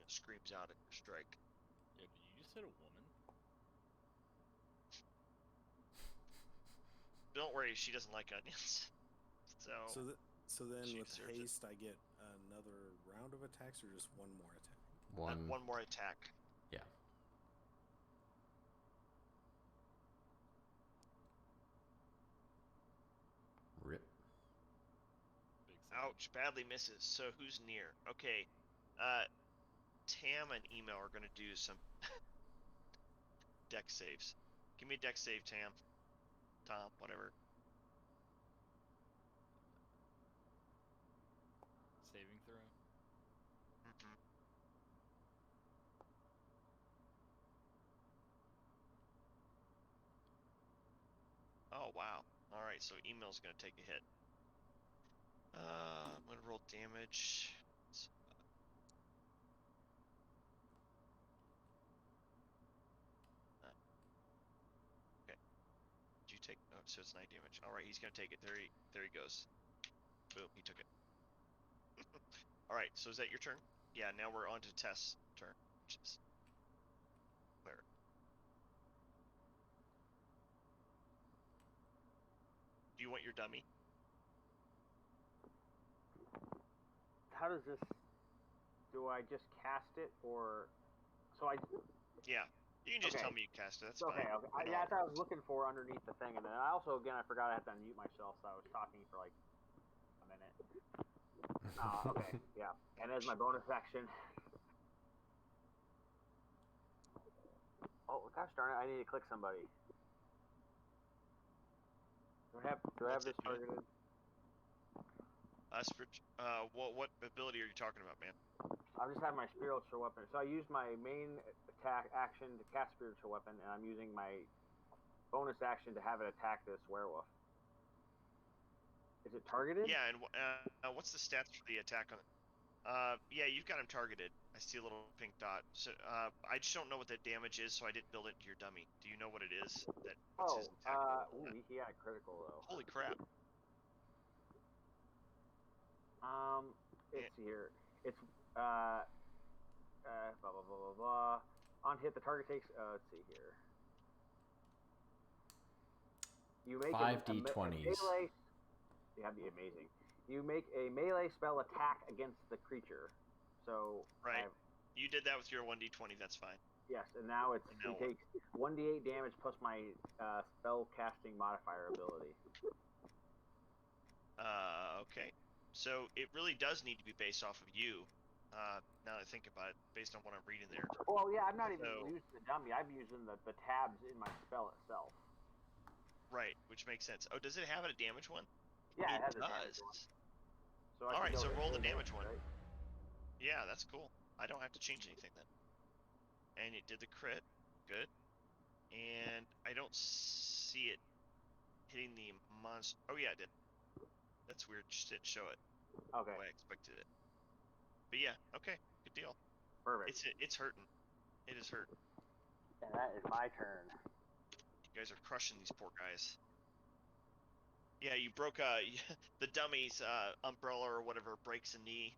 screams out at your strike. Yeah, did you just hit a woman? Don't worry, she doesn't like onions. so then she with deserves it. haste, I get another round of attacks, or just one more attack. One more attack. Yeah. Rip. Big save. Ouch, badly misses. So who's near? Okay, Tam and Email are gonna do some deck saves. Give me a deck save, Tam. Tom, whatever. Saving throw. Mm-hmm. Oh wow. All right, so Email's gonna take a hit. I'm gonna roll damage. Okay. Did you take? Oh, so it's 9 damage. All right, he's gonna take it. There he goes. Boom, he took it. All right, so is that your turn? Yeah. Now we're on to Tess' turn, which is Claire. Do you want your dummy? How does this? Do I just cast it, or so I? Yeah. You can just Okay. tell me you cast it. That's Okay, fine. okay. That's what I was looking for underneath the thing, and then I also again I forgot I have to unmute myself, so I was talking for like a minute. Okay, yeah. And as my bonus action, Oh gosh darn it! I need to click somebody. Do I have What's this it doing? targeted? What ability are you talking about, man? I'm just having my spiritual weapon. So I used my main attack action to cast spiritual weapon, and I'm using my bonus action to have it attack this werewolf. Is it targeted? Yeah, and what's the stats for the attack on it? Yeah, you've got him targeted. I see a little pink dot. So, I just don't know what the damage is, so I didn't build it into your dummy. Do you know what it is? What's his attack roll? Ooh, he had a critical though. Holy crap! Let's see here. It's blah blah blah blah blah. On hit, the target takes. Let's see here. You make 5d20s. melee. Yeah, that'd be amazing. You make a melee spell attack against the creature. So Right. You did that with your 1d20. That's fine. Yes, and now it now takes 1d8 damage plus my spell casting modifier ability. Okay. So it really does need to be based off of you. Now that I think about it, based on what I'm reading there. Well, yeah, I'm not even using the dummy. I'm using the tabs in my spell itself. Right, which makes sense. Oh, does it have a damage one? Yeah, it has does. a damage one. So all right, so roll the damage one. Right? Yeah, that's cool. I don't have to change anything then. And it did the crit. Good. And I don't see it hitting the monster. Oh, yeah, it did. That's weird. Just didn't show it. Okay. The way I expected it. But yeah, okay. Good deal. Perfect. It's hurting. It is hurting. And that is my turn. You guys are crushing these poor guys. Yeah, you broke the dummy's umbrella or whatever breaks a knee.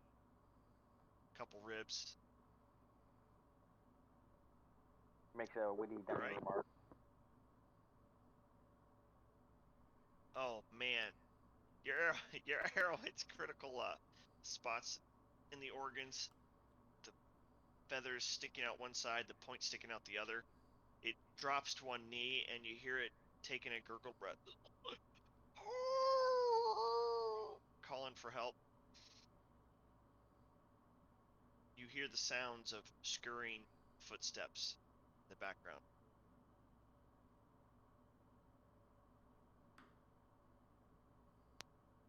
Couple ribs. Makes a witty dummy remark. Oh man, your arrow hits critical spots in the organs. The feathers sticking out one side, the point sticking out the other. It drops to one knee, and you hear it taking a gurgle breath, calling for help. You hear the sounds of scurrying footsteps in the background.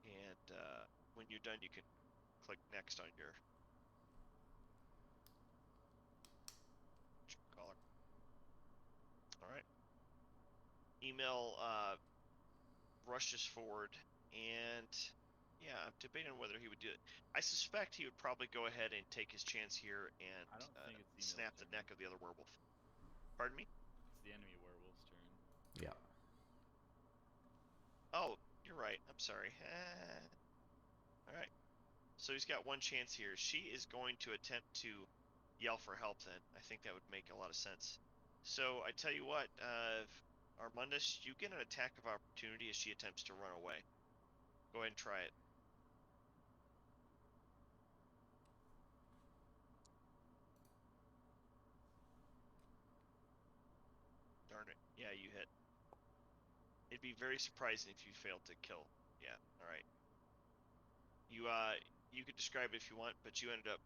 And when you're done, you can click next on your caller. All right. Email rushes forward, and yeah, I'm debating whether he would do it. I suspect he would probably go ahead and take his chance here and I don't think it's snap the neck of the other werewolf. Pardon me? It's the enemy werewolf's turn. Yeah. Oh, you're right. I'm sorry. All right. So he's got one chance here. She is going to attempt to yell for help then. I think that would make a lot of sense. So I tell you what, Armandus, you get an attack of opportunity as she attempts to run away. Go ahead and try it. Darn it. Yeah, you hit. It'd be very surprising if you failed to kill. Yeah, alright. You could describe it if you want, but you ended up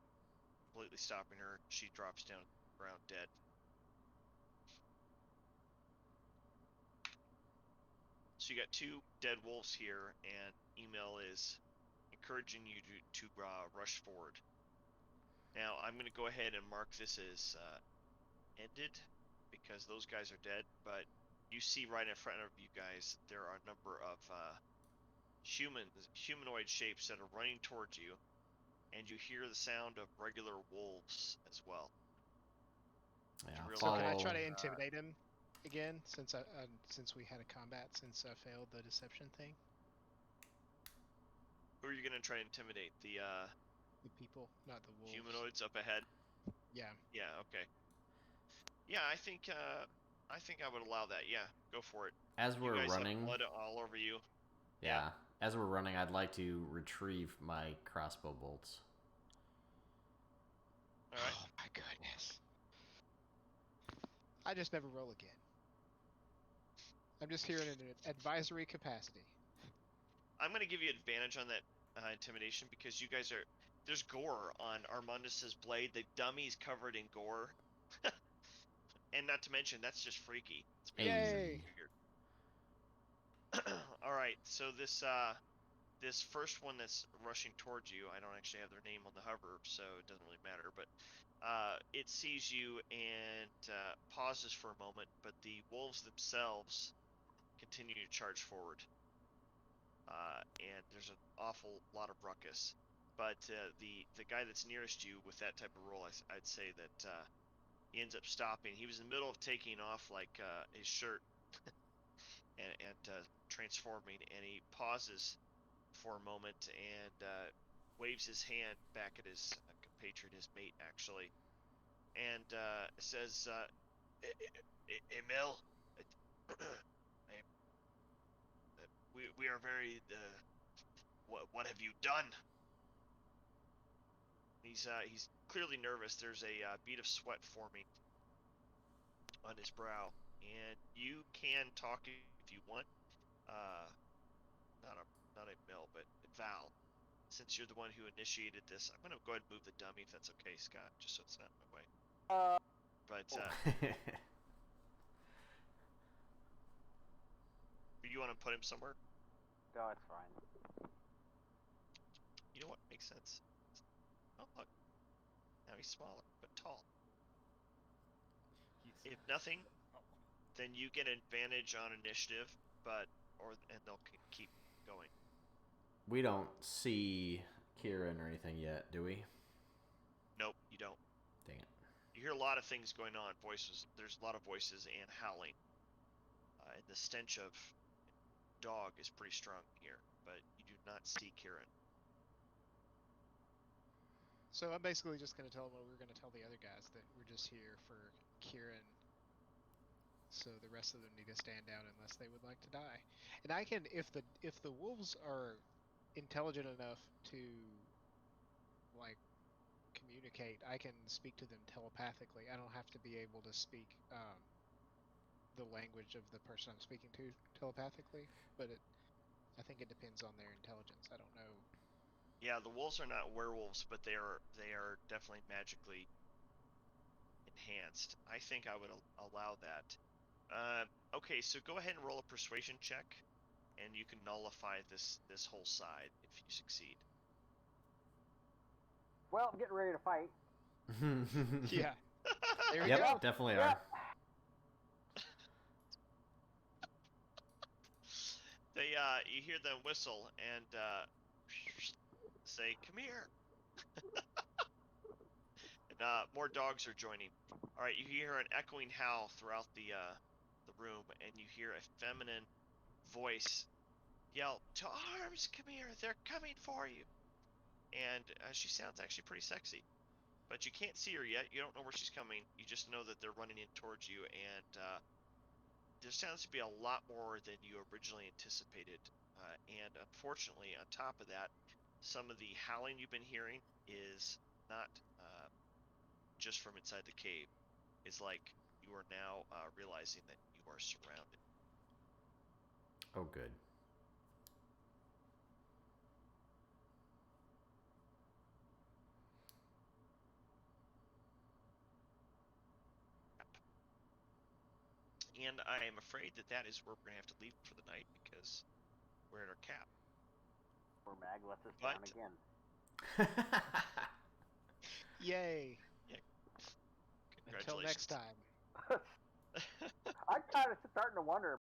completely stopping her. She drops down to the ground dead. So you got two dead wolves here, and email is encouraging you to rush forward. Now, I'm going to go ahead and mark this as ended, because those guys are dead, but you see right in front of you guys, there are a number of humanoid shapes that are running towards you, and you hear the sound of regular wolves as well. Yeah. So can I try to intimidate him again, since we had a combat since I failed the deception thing? Who are you going to try to intimidate? The people, not the wolves. Humanoids up ahead? Yeah. Yeah, okay. Yeah, I think I would allow that. Yeah, go for it. As we're running, have blood all over you. Yeah. As we're running, I'd like to retrieve my crossbow bolts. All right. Oh my goodness. I just never roll again. I'm just here in an advisory capacity. I'm going to give you advantage on that intimidation because you guys are... There's gore on Armandus's blade. The dummy's covered in gore. And not to mention, that's just freaky. It's Yay! weird. All right, so this first one that's rushing towards you, I don't actually have their name on the hover, so it doesn't really matter. But it sees you and pauses for a moment, but the wolves themselves continue to charge forward. And there's an awful lot of ruckus. But the guy that's nearest you with that type of roll, I'd say that he ends up stopping. He was in the middle of taking off like his shirt and transforming, and he pauses for a moment and waves his hand back at his compatriot, his mate actually, and says, Emil, we are very, what have you done? He's clearly nervous. There's a bead of sweat forming on his brow, and you can talk if you want. Not a Mill, but Val. Since you're the one who initiated this, I'm gonna go ahead and move the dummy if that's okay, Scott, just so it's not in my way. But you want to put him somewhere? No, it's fine. You know what makes sense? Oh look, now he's smaller but tall. If nothing, then you get an advantage on initiative, and they'll keep going. We don't see Kieran or anything yet, do we? Nope, you don't. Dang it. You hear a lot of things going on. Voices. There's a lot of voices and howling. And the stench of dog is pretty strong here, but you do not see Kieran. So I'm basically just going to tell them what we're going to tell the other guys, that we're just here for Kieran. So the rest of them need to stand down unless they would like to die. And I can, if the wolves are intelligent enough to like communicate, I can speak to them telepathically. I don't have to be able to speak the language of the person I'm speaking to telepathically, but I think it depends on their intelligence. I don't know. Yeah, the wolves are not werewolves, but they are definitely magically enhanced. I think I would allow that. Okay, so go ahead and roll a persuasion check, and you can nullify this whole side if you succeed. Well, I'm getting ready to fight. Yeah. There we Yep, go. definitely Yeah. are. They you hear them whistle and say, "Come here." And more dogs are joining. All right, you hear an echoing howl throughout the room, and you hear a feminine voice yell, "To arms! Come here! They're coming for you!" And she sounds actually pretty sexy, but you can't see her yet. You don't know where she's coming. You just know that they're running in towards you, and there sounds to be a lot more than you originally anticipated. And unfortunately, on top of that, some of the howling you've been hearing is not just from inside the cave. It's like you are now realizing that you are surrounded. Oh, good. And I am afraid that is where we're going to have to leave for the night because we're at our cap. Or Mag lets us But- down again. Yay. Yeah. Until next time. Congratulations. I'm kind of starting to wonder